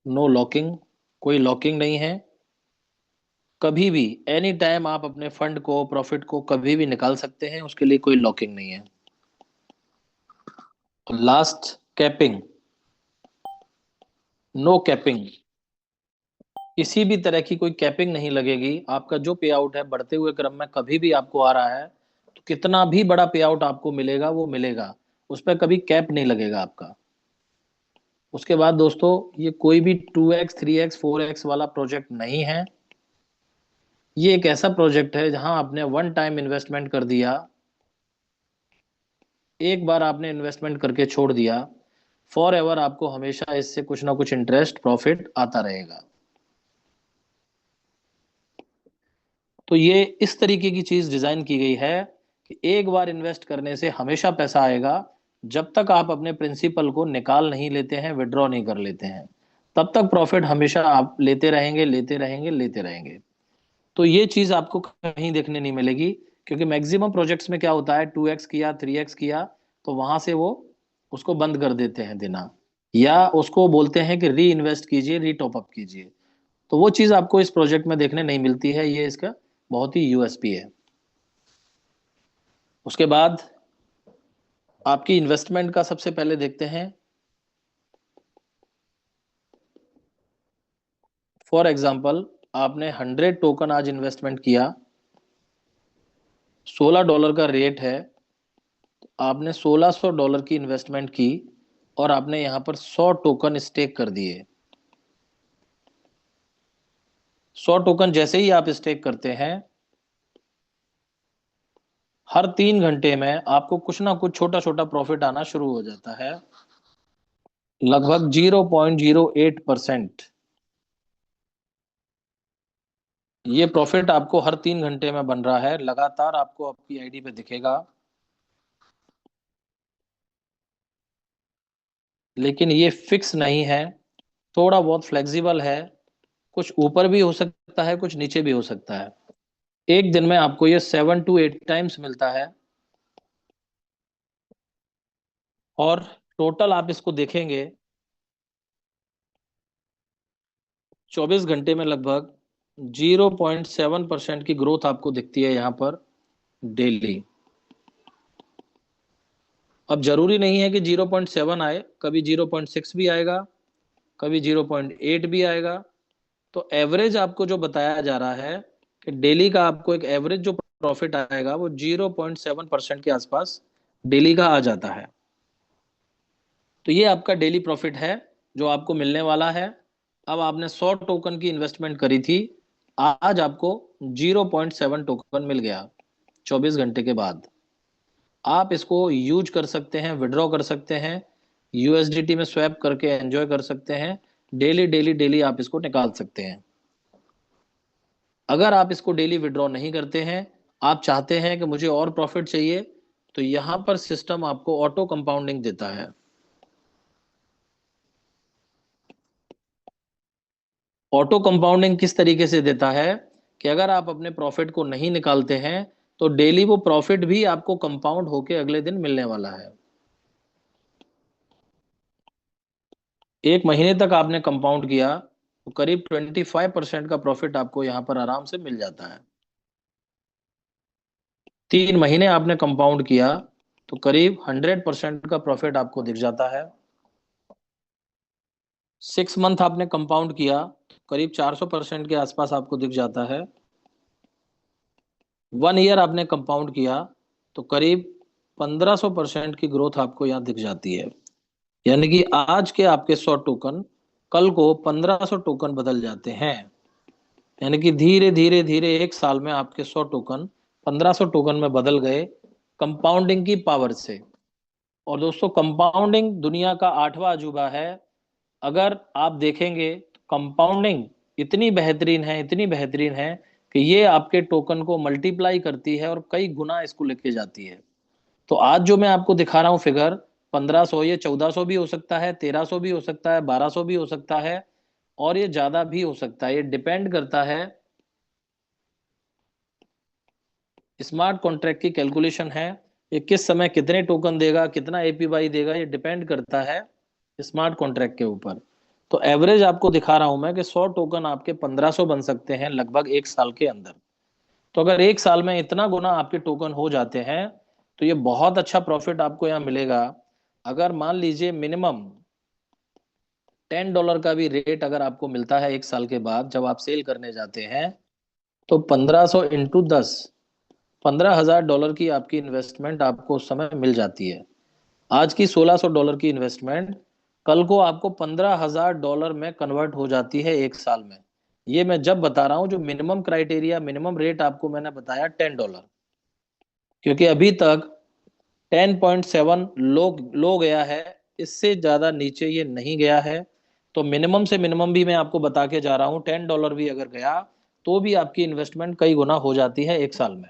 नो लॉकिंग, कोई लॉकिंग नहीं है। कभी भी एनी टाइम आप अपने फंड को, प्रॉफिट को कभी भी निकाल सकते हैं, उसके लिए कोई लॉकिंग नहीं है। लास्ट, कैपिंग, नो कैपिंग, किसी भी तरह की कोई कैपिंग नहीं लगेगी। आपका जो पे आउट है बढ़ते हुए क्रम में कभी भी आपको आ रहा है तो कितना भी बड़ा पे आउट आपको मिलेगा वो मिलेगा, उस पर कभी कैप नहीं लगेगा आपका। उसके बाद दोस्तों ये कोई भी 2x 3x 4x वाला प्रोजेक्ट नहीं है। ये एक ऐसा प्रोजेक्ट है जहां आपने वन टाइम इन्वेस्टमेंट कर दिया, एक बार आपने इन्वेस्टमेंट करके छोड़ दिया, फॉर एवर आपको हमेशा इससे कुछ ना कुछ इंटरेस्ट प्रॉफिट आता रहेगा। तो ये इस तरीके की चीज डिजाइन की गई है कि एक बार इन्वेस्ट करने से हमेशा पैसा आएगा, जब तक आप अपने प्रिंसिपल को निकाल नहीं लेते हैं, विड्रॉ नहीं कर लेते हैं, तब तक प्रॉफिट हमेशा आप लेते रहेंगे, लेते रहेंगे, लेते रहेंगे। तो ये चीज आपको कहीं देखने नहीं मिलेगी, क्योंकि मैक्सिमम प्रोजेक्ट्स में क्या होता है, 2x किया 3x किया तो वहां से वो उसको बंद कर देते हैं देना, या उसको बोलते हैं कि री इन्वेस्ट कीजिए, री टॉप अप कीजिए। तो वो चीज आपको इस प्रोजेक्ट में देखने नहीं मिलती है, ये इसका बहुत ही यूएसपी है। उसके बाद आपकी इन्वेस्टमेंट का सबसे पहले देखते हैं। फॉर एग्जाम्पल आपने 100 टोकन आज इन्वेस्टमेंट किया, $16 का रेट है, आपने $1600 की इन्वेस्टमेंट की और आपने यहाँ पर 100 टोकन स्टेक कर दिए। 100 टोकन जैसे ही आप स्टेक करते हैं हर 3 घंटे में आपको कुछ ना कुछ छोटा छोटा प्रॉफिट आना शुरू हो जाता है, लगभग 0.08%। ये प्रॉफिट आपको हर 3 घंटे में बन रहा है, लगातार आपको आपकी आईडी पे दिखेगा। लेकिन ये फिक्स नहीं है, थोड़ा बहुत फ्लेक्सिबल है, कुछ ऊपर भी हो सकता है, कुछ नीचे भी हो सकता है। एक दिन में आपको ये 7 to 8 टाइम्स मिलता है। और टोटल आप इसको देखेंगे 24 घंटे में लगभग 0.7% की ग्रोथ आपको दिखती है यहाँ पर डेली। अब जरूरी नहीं है कि 0.7 आए, कभी 0.6 भी आएगा, कभी 0.8 भी आएगा। तो एवरेज आपको जो बताया जा रहा है कि डेली का आपको एक एवरेज जो प्रॉफिट आएगा वो 0.7% के आसपास डेली का आ जाता है। तो ये आपका डेली प्रॉफिट है जो आपको मिलने वाला है। अब आपने 100 टोकन की इन्वेस्टमेंट करी थी, आज आपको 0.7 टोकन मिल गया 24 घंटे के बाद। आप इसको यूज कर सकते हैं, विड्रॉ कर सकते हैं, यूएसडीटी में स्वैप करके एंजॉय कर सकते हैं। डेली डेली डेली आप इसको निकाल सकते हैं। अगर आप इसको डेली विड्रॉ नहीं करते हैं, आप चाहते हैं कि मुझे और प्रॉफिट चाहिए, तो यहां पर सिस्टम आपको ऑटो कंपाउंडिंग देता है। ऑटो कंपाउंडिंग किस तरीके से देता है कि अगर आप अपने प्रॉफिट को नहीं निकालते हैं तो डेली वो प्रॉफिट भी आपको कंपाउंड होके अगले दिन मिलने वाला है। एक महीने तक आपने कंपाउंड किया तो करीब 25% का प्रॉफिट आपको यहां पर आराम से मिल जाता है। 3 महीने आपने कंपाउंड किया तो करीब 100% का प्रॉफिट आपको दिख जाता है। 6 मंथ आपने कंपाउंड किया तो करीब 400% के आसपास आपको दिख जाता है। 1 ईयर आपने कंपाउंड किया तो करीब 1500% की ग्रोथ आपको यहाँ दिख जाती है। यानी कि आज के आपके 100 टोकन कल को 1500 टोकन बदल जाते हैं। यानी कि धीरे धीरे धीरे 1 साल में आपके 100 टोकन 1500 टोकन में बदल गए, कंपाउंडिंग की पावर से। और दोस्तों, कंपाउंडिंग दुनिया का 8वां अजूबा है। अगर आप देखेंगे तो कंपाउंडिंग इतनी बेहतरीन है, इतनी बेहतरीन है कि ये आपके टोकन को मल्टीप्लाई करती है और कई गुना इसको लेके जाती है। तो आज जो मैं आपको दिखा रहा हूँ फिगर 1500, ये 1400 भी हो सकता है, 1300 भी हो सकता है, 1200 भी हो सकता है, और ये ज्यादा भी हो सकता है। ये डिपेंड करता है, स्मार्ट कॉन्ट्रैक्ट की कैलकुलेशन है। ये किस समय कितने टोकन देगा, कितना एपीवाई देगा, ये डिपेंड करता है स्मार्ट कॉन्ट्रैक्ट के ऊपर। तो एवरेज आपको दिखा रहा हूं मैं कि 100 टोकन आपके 1500 बन सकते हैं लगभग 1 साल के अंदर। तो अगर 1 साल में इतना गुना आपके टोकन हो जाते हैं तो ये बहुत अच्छा प्रॉफिट आपको यहाँ मिलेगा। अगर मान लीजिए मिनिमम $10 का भी रेट अगर आपको मिलता है 1 साल के बाद जब आप सेल करने जाते हैं, तो 1500 × 10, $15,000 की आपकी इन्वेस्टमेंट आपको उस समय मिल जाती है। आज की $1600 की इन्वेस्टमेंट कल को आपको $15,000 में कन्वर्ट हो जाती है 1 साल में। ये मैं जब बता रहा हूं, जो मिनिमम क्राइटेरिया, मिनिमम रेट आपको मैंने बताया $10, क्योंकि अभी तक 10.7 लो गया है, इससे ज्यादा नीचे ये नहीं गया है। तो मिनिमम से मिनिमम भी मैं आपको बता के जा रहा हूं, $10 भी अगर गया तो भी आपकी इन्वेस्टमेंट कई गुना हो जाती है 1 साल में।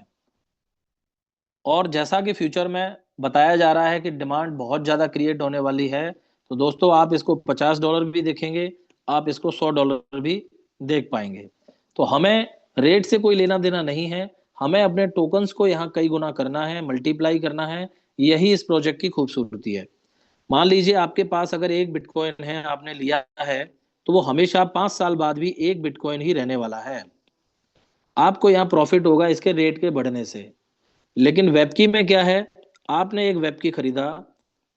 और जैसा कि फ्यूचर में बताया जा रहा है कि डिमांड बहुत ज़्यादा क्रिएट होने वाली है, तो दोस्तों आप इसको $50 भी देखेंगे, आप इसको $100 भी देख पाएंगे। तो हमें रेट से कोई लेना देना नहीं है, हमें अपने टोकन्स को यहाँ कई गुना करना है, मल्टीप्लाई करना है। यही इस प्रोजेक्ट की खूबसूरती है। मान लीजिए आपके पास अगर एक बिटकॉइन है, आपने लिया है, तो वो हमेशा 5 साल बाद भी एक बिटकॉइन ही रहने वाला है। आपको यहाँ प्रॉफिट होगा इसके रेट के बढ़ने से। लेकिन वेबकी में क्या है, आपने एक वेबकी खरीदा,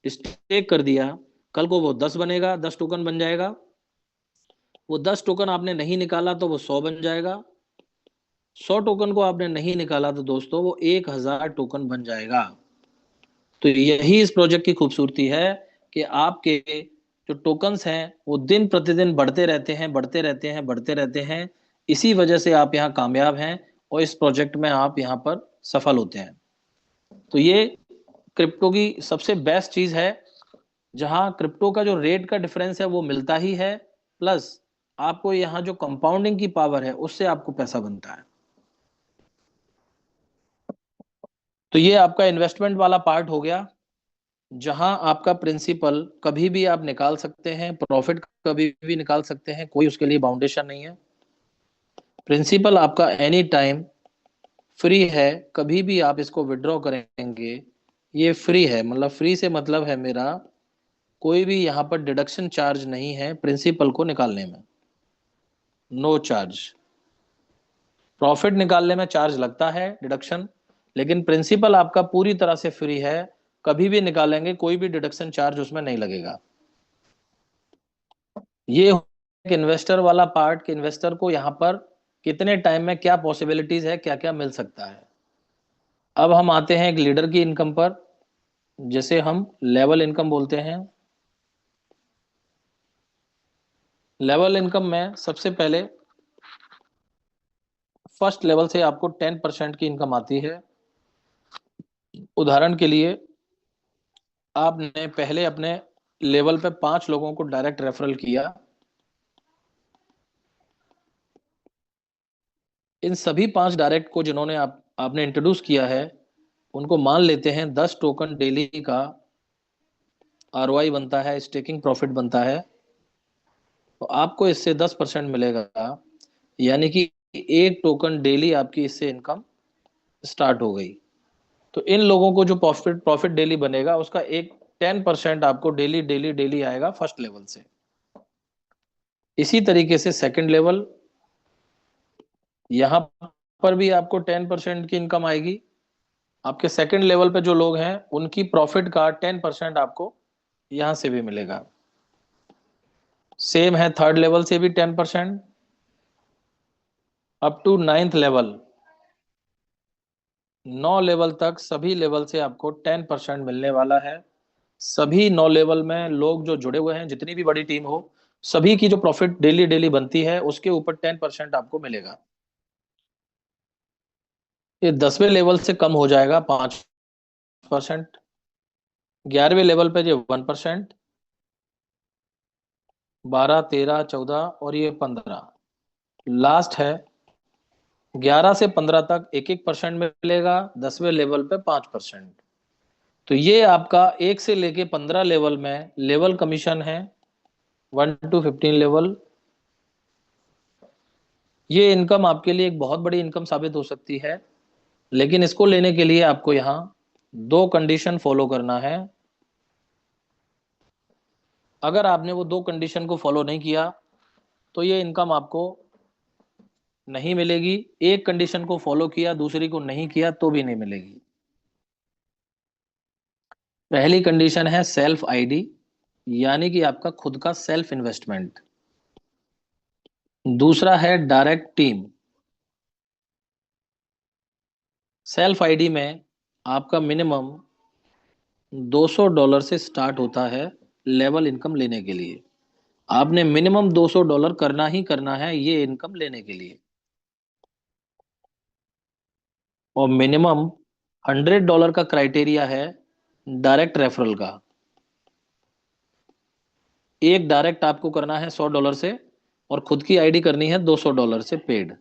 स्टेक कर दिया, कल को वो 10 बनेगा, 10 टोकन बन जाएगा। वो 10 टोकन आपने नहीं निकाला तो वो 100 बन जाएगा। 100 टोकन को आपने नहीं निकाला तो दोस्तों वो 1000 टोकन बन जाएगा। तो यही इस प्रोजेक्ट की खूबसूरती है कि आपके जो टोकन्स हैं वो दिन प्रतिदिन बढ़ते रहते हैं, बढ़ते रहते हैं, बढ़ते रहते हैं। इसी वजह से आप यहाँ कामयाब हैं और इस प्रोजेक्ट में आप यहाँ पर सफल होते हैं। तो ये क्रिप्टो की सबसे बेस्ट चीज है, जहां क्रिप्टो का जो रेट का डिफरेंस है वो मिलता ही है, प्लस आपको यहाँ जो कंपाउंडिंग की पावर है उससे आपको पैसा बनता है। तो ये आपका इन्वेस्टमेंट वाला पार्ट हो गया, जहां आपका प्रिंसिपल कभी भी आप निकाल सकते हैं, प्रॉफिट कभी भी निकाल सकते हैं, कोई उसके लिए बाउंडेशन नहीं है। प्रिंसिपल आपका एनी टाइम फ्री है, कभी भी आप इसको विड्रॉ करेंगे ये फ्री है। मतलब फ्री से मतलब है मेरा, कोई भी यहाँ पर डिडक्शन चार्ज नहीं है प्रिंसिपल को निकालने में, नो चार्ज। प्रॉफिट निकालने में चार्ज लगता है डिडक्शन, लेकिन प्रिंसिपल आपका पूरी तरह से फ्री है, कभी भी निकालेंगे कोई भी डिडक्शन चार्ज उसमें नहीं लगेगा। ये एक इन्वेस्टर वाला पार्ट कि इन्वेस्टर को यहाँ पर कितने टाइम में क्या पॉसिबिलिटीज है, क्या क्या मिल सकता है। अब हम आते हैं एक लीडर की इनकम पर, जैसे हम लेवल इनकम बोलते हैं। लेवल इनकम में सबसे पहले फर्स्ट लेवल से आपको 10% की इनकम आती है। उदाहरण के लिए आपने पहले अपने लेवल पे 5 लोगों को डायरेक्ट रेफरल किया, इन सभी 5 डायरेक्ट को जिन्होंने आपने इंट्रोड्यूस किया है, उनको मान लेते हैं 10 टोकन डेली का आरओआई बनता है, स्टेकिंग प्रॉफिट बनता है, तो आपको इससे 10% मिलेगा। यानी कि एक टोकन डेली आपकी इससे इनकम स्टार्ट हो गई। तो इन लोगों को जो प्रॉफिट प्रॉफिट डेली बनेगा उसका एक 10% आपको डेली डेली डेली आएगा फर्स्ट लेवल से। इसी तरीके से सेकंड लेवल, यहां पर भी आपको 10% की इनकम आएगी। आपके सेकंड लेवल पे जो लोग हैं उनकी प्रॉफिट का 10% आपको यहां से भी मिलेगा। सेम है थर्ड लेवल से भी 10%, up to 9th level, 9 level तक सभी लेवल से आपको 10% मिलने वाला है। सभी 9 लेवल में लोग जो जुड़े हुए हैं, जितनी भी बड़ी टीम हो, सभी की जो प्रॉफिट डेली डेली बनती है उसके ऊपर 10% आपको मिलेगा। ये 10वें लेवल से कम हो जाएगा 5%, 11वें लेवल पे ये 1%, 12, 13, 14 और ये 15, लास्ट है 11 से 15 तक 1-1% मिलेगा, 10वें लेवल पे 5%। तो ये आपका 1 से लेके 15 लेवल में लेवल कमीशन है, 1 to 15 लेवल। ये इनकम आपके लिए एक बहुत बड़ी इनकम साबित हो सकती है, लेकिन इसको लेने के लिए आपको यहाँ 2 कंडीशन फॉलो करना है। अगर आपने वो 2 कंडीशन को फॉलो नहीं किया तो ये इनकम आपको नहीं मिलेगी। एक कंडीशन को फॉलो किया, दूसरी को नहीं किया तो भी नहीं मिलेगी। पहली कंडीशन है सेल्फ आईडी, यानी कि आपका खुद का सेल्फ इन्वेस्टमेंट। दूसरा है डायरेक्ट टीम। सेल्फ आईडी में आपका मिनिमम $200 से स्टार्ट होता है लेवल इनकम लेने के लिए। आपने मिनिमम $200 करना ही करना है ये इनकम लेने के लिए, और मिनिमम $100 का क्राइटेरिया है डायरेक्ट रेफरल का। एक डायरेक्ट आपको करना है $100 से, और खुद की आईडी करनी है $200 से पेड।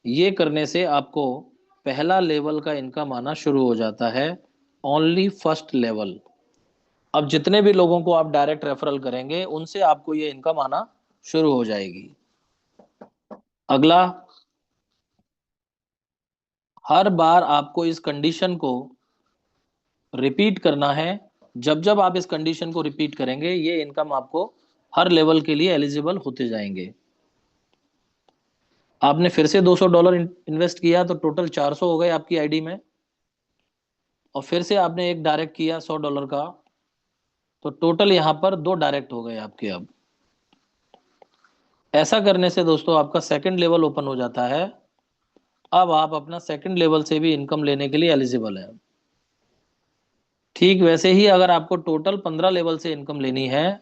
ये करने से आपको पहला लेवल का इनकम आना शुरू हो जाता है, ओनली फर्स्ट लेवल। अब जितने भी लोगों को आप डायरेक्ट रेफरल करेंगे उनसे आपको ये इनकम आना शुरू हो जाएगी। अगला, हर बार आपको इस कंडीशन को रिपीट करना है। जब जब आप इस कंडीशन को रिपीट करेंगे ये इनकम आपको हर लेवल के लिए एलिजिबल होते जाएंगे। आपने फिर से $200 इन्वेस्ट किया तो टोटल 400 हो गए आपकी आईडी में, और फिर से आपने एक डायरेक्ट किया $100 का, तो टोटल यहां पर 2 डायरेक्ट हो गए आपके। अब ऐसा करने से दोस्तों आपका सेकंड लेवल ओपन हो जाता है। अब आप अपना सेकंड लेवल से भी इनकम लेने के लिए एलिजिबल है। ठीक वैसे ही अगर आपको टोटल 15 लेवल से इनकम लेनी है,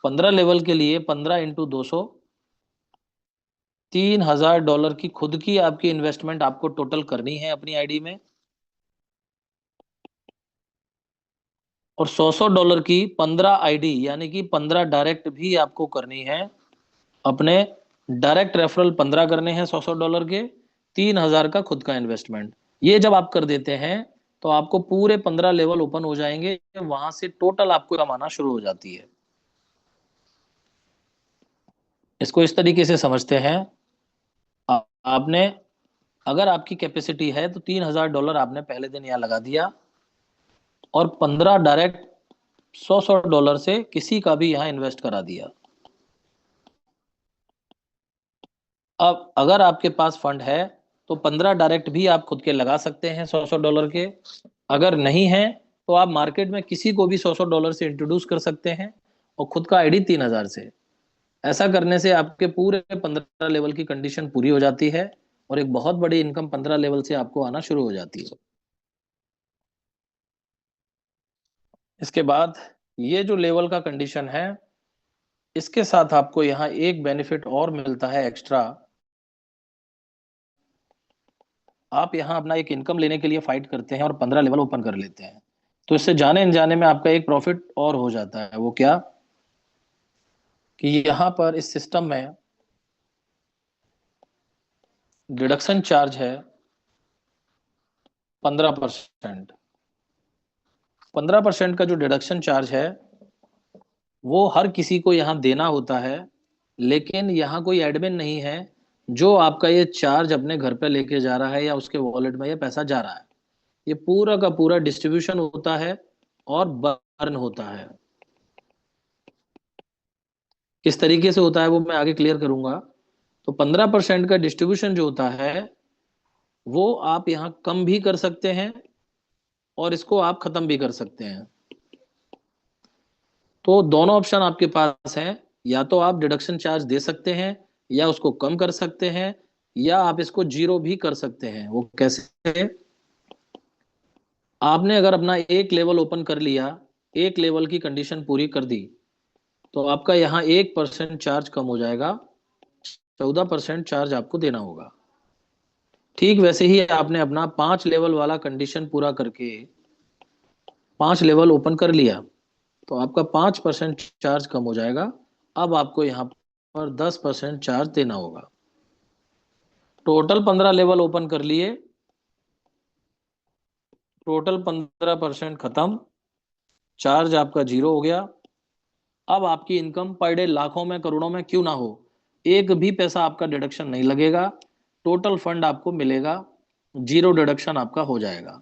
15 लेवल के लिए 15 × 200, $3000 की खुद की आपकी इन्वेस्टमेंट आपको टोटल करनी है अपनी आईडी में, और $100 की 15 आईडी यानी कि 15 डायरेक्ट भी आपको करनी है अपने। डायरेक्ट रेफरल 15 करने हैं $100 के, 3000 का खुद का इन्वेस्टमेंट। ये जब आप कर देते हैं तो आपको पूरे 15 लेवल ओपन हो जाएंगे, वहां से टोटल आपको कमाना शुरू हो जाती है। इसको इस तरीके से समझते हैं, आपने अगर आपकी कैपेसिटी है तो $3000 आपने पहले दिन यहाँ लगा दिया, और 15 डायरेक्ट $100 से किसी का भी यहाँ इन्वेस्ट करा दिया। अब अगर आपके पास फंड है तो 15 डायरेक्ट भी आप खुद के लगा सकते हैं $100 के। अगर नहीं है तो आप मार्केट में किसी को भी $100 से इंट्रोड्यूस कर सकते हैं, और खुद का आईडी 3000 से। ऐसा करने से आपके पूरे 15 लेवल की कंडीशन पूरी हो जाती है, और एक बहुत बड़ी इनकम 15 लेवल से आपको आना शुरू हो जाती है। इसके बाद ये जो लेवल का कंडीशन है, इसके साथ आपको यहाँ एक बेनिफिट और मिलता है एक्स्ट्रा। आप यहाँ अपना एक इनकम लेने के लिए फाइट करते हैं और 15 लेवल ओपन कर लेते हैं, तो इससे जाने अनजाने में आपका एक प्रॉफिट और हो जाता है। वो क्या कि यहाँ पर इस सिस्टम में डिडक्शन चार्ज है 15%। 15% का जो डिडक्शन चार्ज है वो हर किसी को यहाँ देना होता है, लेकिन यहाँ कोई एडमिन नहीं है जो आपका ये चार्ज अपने घर पे लेके जा रहा है या उसके वॉलेट में ये पैसा जा रहा है। ये पूरा का पूरा डिस्ट्रीब्यूशन होता है और बर्न होता है। किस तरीके से होता है वो मैं आगे क्लियर करूंगा। तो 15% का डिस्ट्रीब्यूशन जो होता है वो आप यहाँ कम भी कर सकते हैं और इसको आप खत्म भी कर सकते हैं। तो दोनों ऑप्शन आपके पास हैं, या तो आप डिडक्शन चार्ज दे सकते हैं या उसको कम कर सकते हैं, या आप इसको जीरो भी कर सकते हैं। वो कैसे? आपने अगर अपना एक लेवल ओपन कर लिया, एक लेवल की कंडीशन पूरी कर दी, तो आपका यहाँ 1% चार्ज कम हो जाएगा, 14% चार्ज आपको देना होगा। ठीक वैसे ही आपने अपना 5 लेवल वाला कंडीशन पूरा करके 5 लेवल ओपन कर लिया, तो आपका 5% चार्ज कम हो जाएगा। अब आपको यहाँ पर 10% चार्ज देना होगा। टोटल 15 लेवल ओपन कर लिए, टोटल 15% खत्म, चार्ज आपका जीरो हो गया। अब आपकी इनकम पर डे लाखों में करोड़ों में क्यों ना हो, एक भी पैसा आपका डिडक्शन नहीं लगेगा, टोटल फंड आपको मिलेगा, जीरो डिडक्शन आपका हो जाएगा।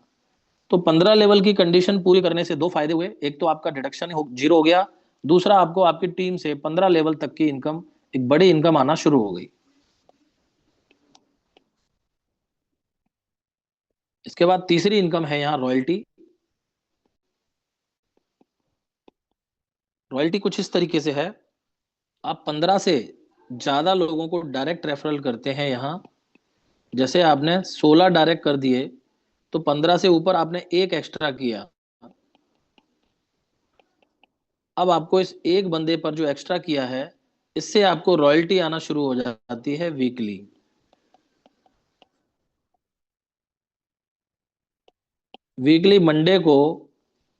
तो 15 लेवल की कंडीशन पूरी करने से दो फायदे हुए, एक तो आपका डिडक्शन जीरो हो गया, दूसरा आपको आपकी टीम से 15 लेवल तक की इनकम, एक बड़ी इनकम आना शुरू हो गई। इसके बाद तीसरी इनकम है यहाँ रॉयल्टी। रॉयल्टी कुछ इस तरीके से है, आप 15 से ज्यादा लोगों को डायरेक्ट रेफरल करते हैं यहाँ। जैसे आपने 16 डायरेक्ट कर दिए, तो 15 से ऊपर आपने एक एक्स्ट्रा किया, अब आपको इस एक बंदे पर जो एक्स्ट्रा किया है, इससे आपको रॉयल्टी आना शुरू हो जाती है वीकली। वीकली मंडे को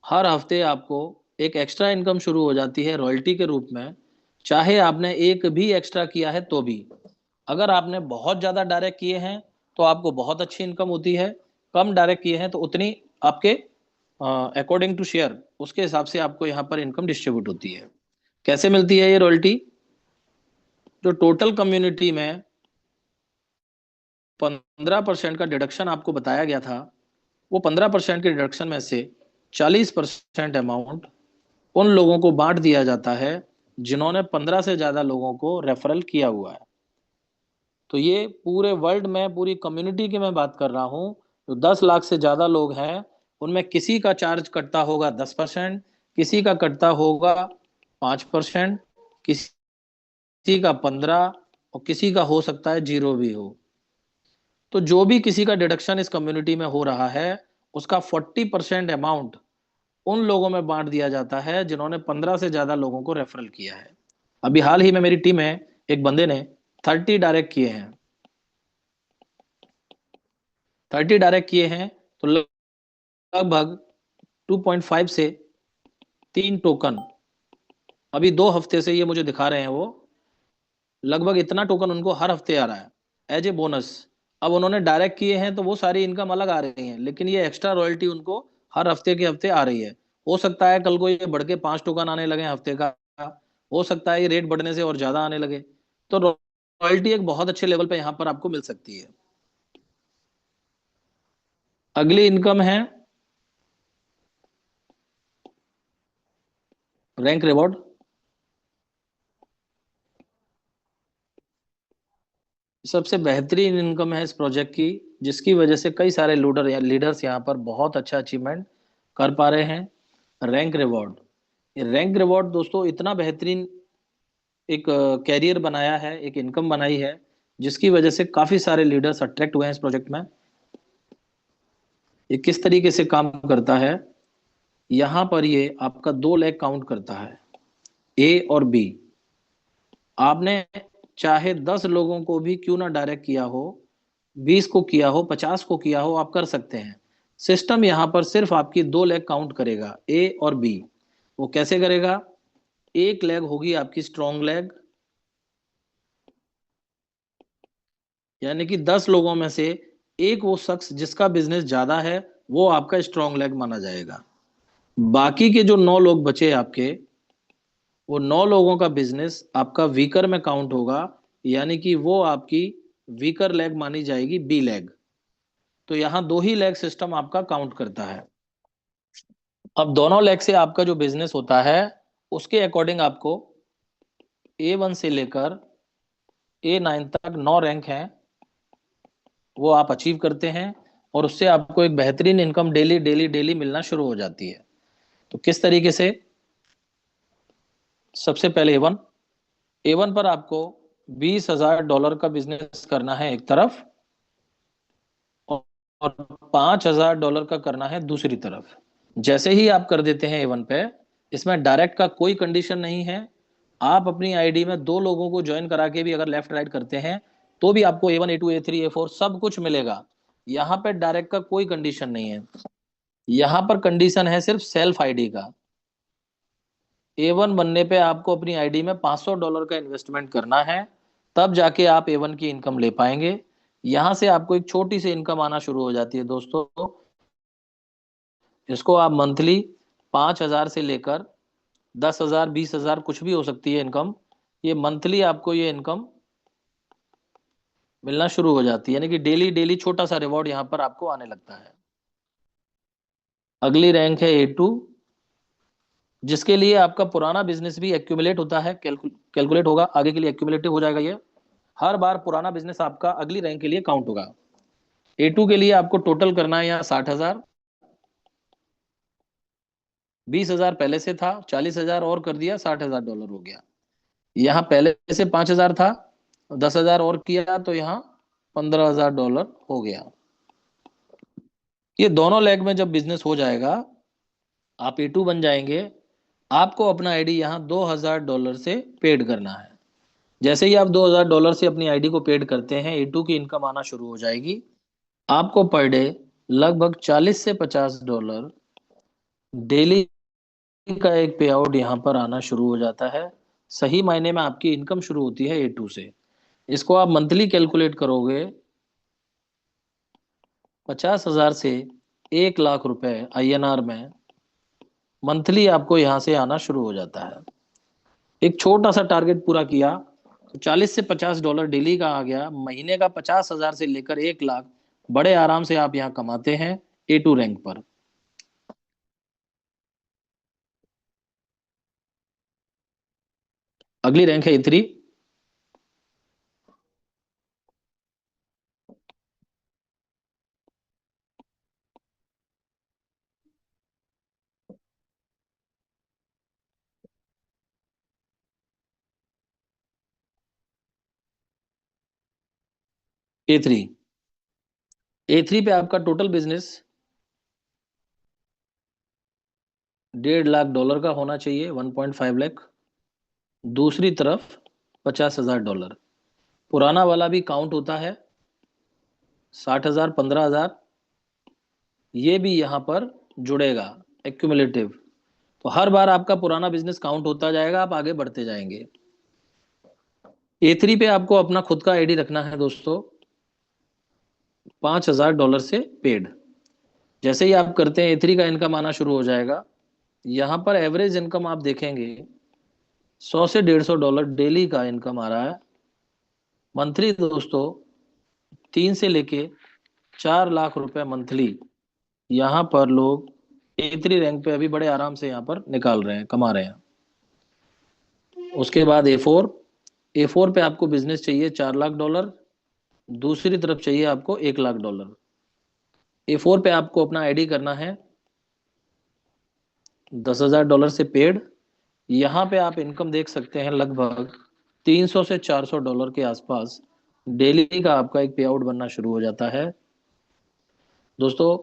हर हफ्ते आपको एक एक्स्ट्रा इनकम शुरू हो जाती है रॉयल्टी के रूप में, चाहे आपने एक भी एक्स्ट्रा किया है तो भी। अगर आपने बहुत ज्यादा डायरेक्ट किए हैं तो आपको बहुत अच्छी इनकम होती है, कम डायरेक्ट किए हैं तो उतनी आपके अकॉर्डिंग टू शेयर उसके हिसाब से आपको यहाँ पर इनकम डिस्ट्रीब्यूट होती है। कैसे मिलती है ये रॉयल्टी? जो टोटल कम्युनिटी में 15% का डिडक्शन आपको बताया गया था, वो 15% के डिडक्शन में से 40% अमाउंट उन लोगों को बांट दिया जाता है जिन्होंने 15 से ज्यादा लोगों को रेफरल किया हुआ है। तो ये पूरे वर्ल्ड में, पूरी कम्युनिटी की मैं बात कर रहा हूँ, जो 10 लाख से ज्यादा लोग हैं उनमें किसी का चार्ज कटता होगा 10%, किसी का कटता होगा 5%, किसी का 15, और किसी का हो सकता है जीरो भी हो। तो जो भी किसी का डिडक्शन इस कम्युनिटी में हो रहा है, उसका 40% अमाउंट उन लोगों में बांट दिया जाता है जिन्होंने 15 से ज्यादा लोगों को रेफरल किया है। अभी हाल ही में मेरी टीम में एक बंदे ने 30 डायरेक्ट किए हैं, 30 डायरेक्ट किए हैं, तो लगभग 2.5 से 3 टोकन अभी 2 हफ्ते से ये मुझे दिखा रहे हैं, वो लगभग इतना टोकन उनको हर हफ्ते आ रहा है एज ए बोनस। अब उन्होंने डायरेक्ट किए हैं तो वो सारी इनकम अलग आ रही है, लेकिन ये एक्स्ट्रा रॉयल्टी उनको हर हफ्ते के हफ्ते आ रही है। हो सकता है कल को ये बढ़ के 5 टोकन आने लगे हफ्ते का, हो सकता है ये रेट बढ़ने से और ज्यादा आने लगे। तो रॉयल्टी एक बहुत अच्छे लेवल पे यहाँ पर आपको मिल सकती है। अगली इनकम है रैंक रिवॉर्ड। सबसे बेहतरीन इनकम है इस प्रोजेक्ट की, जिसकी वजह से कई सारे लीडर्स यहाँ पर बहुत अच्छा अचीवमेंट कर पा रहे हैं। रैंक रिवॉर्ड, ये रैंक रिवॉर्ड दोस्तों इतना बेहतरीन एक कैरियर बनाया है, एक इनकम बनाई है, जिसकी वजह से काफी सारे लीडर्स अट्रैक्ट हुए हैं इस प्रोजेक्ट में। ये किस तरीके से काम करता है, यहाँ पर ये आपका 2 लेग काउंट करता है, ए और बी। आपने चाहे 10 लोगों को भी क्यों ना डायरेक्ट किया हो, 20 को किया हो, 50 को किया हो, आप कर सकते हैं। सिस्टम यहाँ पर सिर्फ आपकी 2 लेग काउंट करेगा, ए और बी। वो कैसे करेगा? एक लेग होगी आपकी स्ट्रॉन्ग लेग, यानी कि 10 लोगों में से एक वो शख्स जिसका बिजनेस ज्यादा है, वो आपका स्ट्रॉन्ग लेग माना जाएगा। बाकी के जो 9 लोग बचे आपके, वो 9 लोगों का बिजनेस आपका वीकर में काउंट होगा, यानी कि वो आपकी वीकर लेग मानी जाएगी, बी लेग। तो यहाँ 2 ही लेग सिस्टम आपका काउंट करता है। अब दोनों लेग से आपका जो बिजनेस होता है, उसके अकॉर्डिंग आपको A1 से लेकर A9 तक 9 रैंक हैं, वो आप अचीव करते हैं, और उससे आपको एक बेहतरीन इनकम डेली डेली डेली मिलना शुरू हो जाती है। तो किस तरीके से? सबसे पहले ए वन पर आपको $20,000 का बिजनेस करना है एक तरफ, और $5,000 का करना है दूसरी तरफ। जैसे ही आप कर देते हैं A1 पे, इसमें डायरेक्ट का कोई कंडीशन नहीं है। आप अपनी आईडी में 2 लोगों को ज्वाइन करा के भी अगर लेफ्ट राइट करते हैं, तो भी आपको A1 A2 A3 A4 सब कुछ मिलेगा। यहाँ पे डायरेक्ट का कोई कंडीशन नहीं है, यहाँ पर कंडीशन है सिर्फ सेल्फ आईडी का। A1 बनने पे आपको अपनी आईडी में $500 का इन्वेस्टमेंट करना है, तब जाके आप A1 की इनकम ले पाएंगे। यहाँ से आपको एक छोटी सी इनकम आना शुरू हो जाती है दोस्तों। इसको आप मंथली 5,000 से लेकर 10,000 20,000 कुछ भी हो सकती है इनकम, ये मंथली आपको ये इनकम मिलना शुरू हो जाती है, यानी कि डेली डेली छोटा सा रिवॉर्ड यहाँ पर आपको आने लगता है। अगली रैंक है A2, जिसके लिए आपका पुराना बिजनेस भी एक्यूमुलेट होता है, कैलकुलेट होगा आगे के लिए, एक्यूमुलेटिव हो जाएगा ये। हर बार पुराना बिजनेस आपका अगली रैंक के लिए काउंट होगा। A2 के लिए आपको टोटल करना है यहाँ 60,000, 20,000 पहले से था, 40,000 और कर दिया, $60,000 हो गया। यहाँ पहले से 5,000 था, 10,000 और किया तो यहाँ $15,000 हो गया। ये दोनों लेग में जब बिजनेस हो जाएगा, आप A2 बन जाएंगे, आपको अपना आईडी यहाँ $2,000 से पेड करना है। जैसे ही आप $2,000 से अपनी आईडी को पेड करते हैं, A2 की इनकम आना शुरू हो जाएगी। आपको पर डे लगभग $40 से $50 डेली का एक पे आउट यहाँ पर आना शुरू हो जाता है। सही मायने में आपकी इनकम शुरू होती है A2 से। इसको आप मंथली कैलकुलेट करोगे, 50,000 से 1 लाख रुपए INR में मंथली आपको यहाँ से आना शुरू हो जाता है। एक छोटा सा टारगेट पूरा किया तो $40 से $50 डेली का आ गया, महीने का 50,000 से लेकर 1 लाख बड़े आराम से आप यहाँ कमाते हैं A2 रैंक पर। अगली रैंक है A3। A3 A3 पे आपका टोटल बिजनेस $1.5 लाख का होना चाहिए, 1.5 लाख। दूसरी तरफ $50,000। पुराना वाला भी काउंट होता है, 60,000, 15,000, ये भी यहाँ पर जुड़ेगा एक्यूमुलेटिव। तो हर बार आपका पुराना बिजनेस काउंट होता जाएगा, आप आगे बढ़ते जाएंगे। A3 पे आपको अपना खुद का आईडी रखना है दोस्तों, $5,000 से पेड। जैसे ही आप करते हैं A3 का इनकम आना शुरू हो जाएगा। यहाँ पर एवरेज इनकम आप देखेंगे $100 से $150 डेली का इनकम आ रहा है मंथली दोस्तों। 3 से लेके 4 लाख रुपए मंथली यहाँ पर लोग A3 रैंक पे अभी बड़े आराम से यहाँ पर निकाल रहे हैं, कमा रहे हैं। उसके बाद A4 पे आपको बिजनेस चाहिए $4 लाख, दूसरी तरफ चाहिए आपको $1 लाख। A4 पे आपको अपना आईडी करना है $10,000 से पेड। यहाँ पे आप इनकम देख सकते हैं लगभग $300 से $400 के आसपास डेली का आपका एक पे आउट बनना शुरू हो जाता है दोस्तों।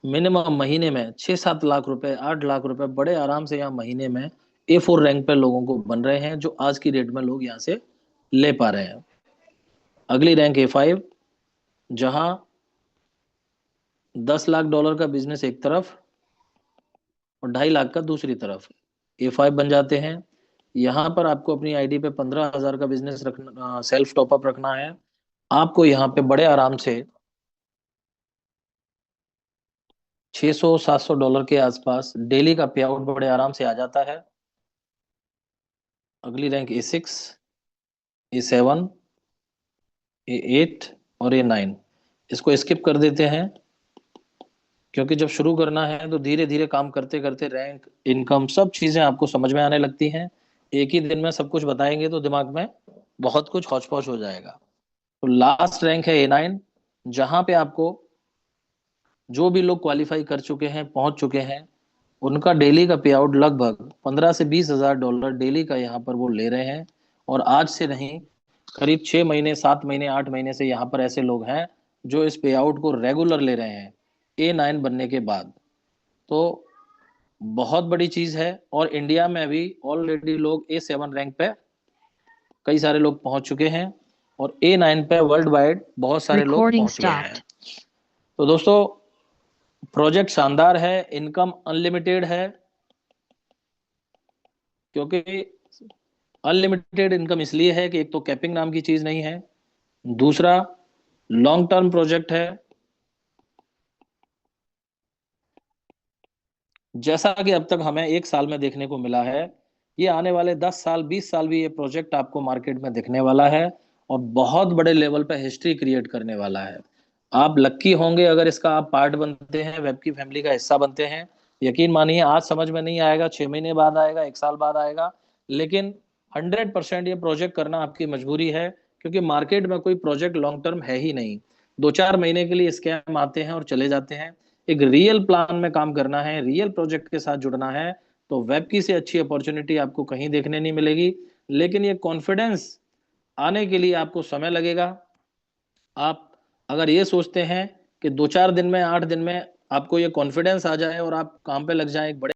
मिनिमम महीने में 6-7 लाख रुपए, 8 लाख रुपए बड़े आराम से यहाँ महीने में A4 रैंक पे लोगों को बन रहे हैं, जो आज की डेट में लोग यहाँ से ले पा रहे हैं। अगली रैंक A5, जहां $10 लाख का बिजनेस एक तरफ और 2.5 लाख का दूसरी तरफ, A5 बन जाते हैं। यहाँ पर आपको अपनी आईडी पे 15,000 का बिजनेस रखना, सेल्फ टॉपअप रखना है। आपको यहाँ पे बड़े आराम से $600-700 के आसपास डेली का पे आउट बड़े आराम से आ जाता है। अगली रैंक A6, A7, A8 और A9, इसको स्किप कर देते हैं क्योंकि जब शुरू करना है तो धीरे धीरे काम करते करते रैंक, इनकम, सब चीजें आपको समझ में आने लगती हैं। एक ही दिन में सब कुछ बताएंगे तो दिमाग में बहुत कुछ हौच पौच हो जाएगा। तो लास्ट रैंक है A9, जहां पे आपको जो भी लोग क्वालिफाई कर चुके हैं, पहुंच चुके हैं, उनका डेली का पे आउट लगभग 15 से 20,000 डॉलर डेली का यहाँ पर वो ले रहे हैं। और आज से नहीं, करीब 6 महीने, 7 महीने, 8 महीने से यहाँ पर ऐसे लोग हैं जो इस पे आउट को रेगुलर ले रहे हैं A9 बनने के बाद। तो बहुत बड़ी चीज है। और इंडिया में अभी ऑलरेडी लोग A7 रैंक पे कई सारे लोग पहुंच चुके हैं और A9 पे वर्ल्ड वाइड बहुत सारे लोग Recording पहुंच गए हैं। stopped. तो दोस्तों प्रोजेक्ट शानदार है, इनकम अनलिमिटेड है, क्योंकि अनलिमिटेड इनकम इसलिए है कि एक तो कैपिंग नाम की चीज नहीं है, दूसरा लॉन्ग टर्म प्रोजेक्ट है। जैसा कि अब तक हमें 1 साल में देखने को मिला है, ये आने वाले 10 साल, 20 साल भी ये प्रोजेक्ट आपको मार्केट में दिखने वाला है और बहुत बड़े लेवल पे हिस्ट्री क्रिएट करने वाला है। आप लक्की होंगे अगर इसका आप पार्ट बनते हैं, वेब की फैमिली का हिस्सा बनते हैं। यकीन मानिए आज समझ में नहीं आएगा, 6 महीने बाद आएगा, 1 साल बाद आएगा, लेकिन 100% ये प्रोजेक्ट करना आपकी मजबूरी है, क्योंकि मार्केट में कोई प्रोजेक्ट लॉन्ग टर्म है ही नहीं। 2-4 महीने के लिए स्कैम आते हैं और चले जाते हैं। एक रियल प्लान में काम करना है, रियल प्रोजेक्ट के साथ जुड़ना है, तो वेब की से अच्छी अपॉर्चुनिटी आपको कहीं देखने नहीं मिलेगी। लेकिन ये कॉन्फिडेंस आने के लिए आपको समय लगेगा। आप अगर ये सोचते हैं कि 2-4 दिन में, 8 दिन में आपको ये कॉन्फिडेंस आ जाए और आप काम पे लग जाए एक बड़े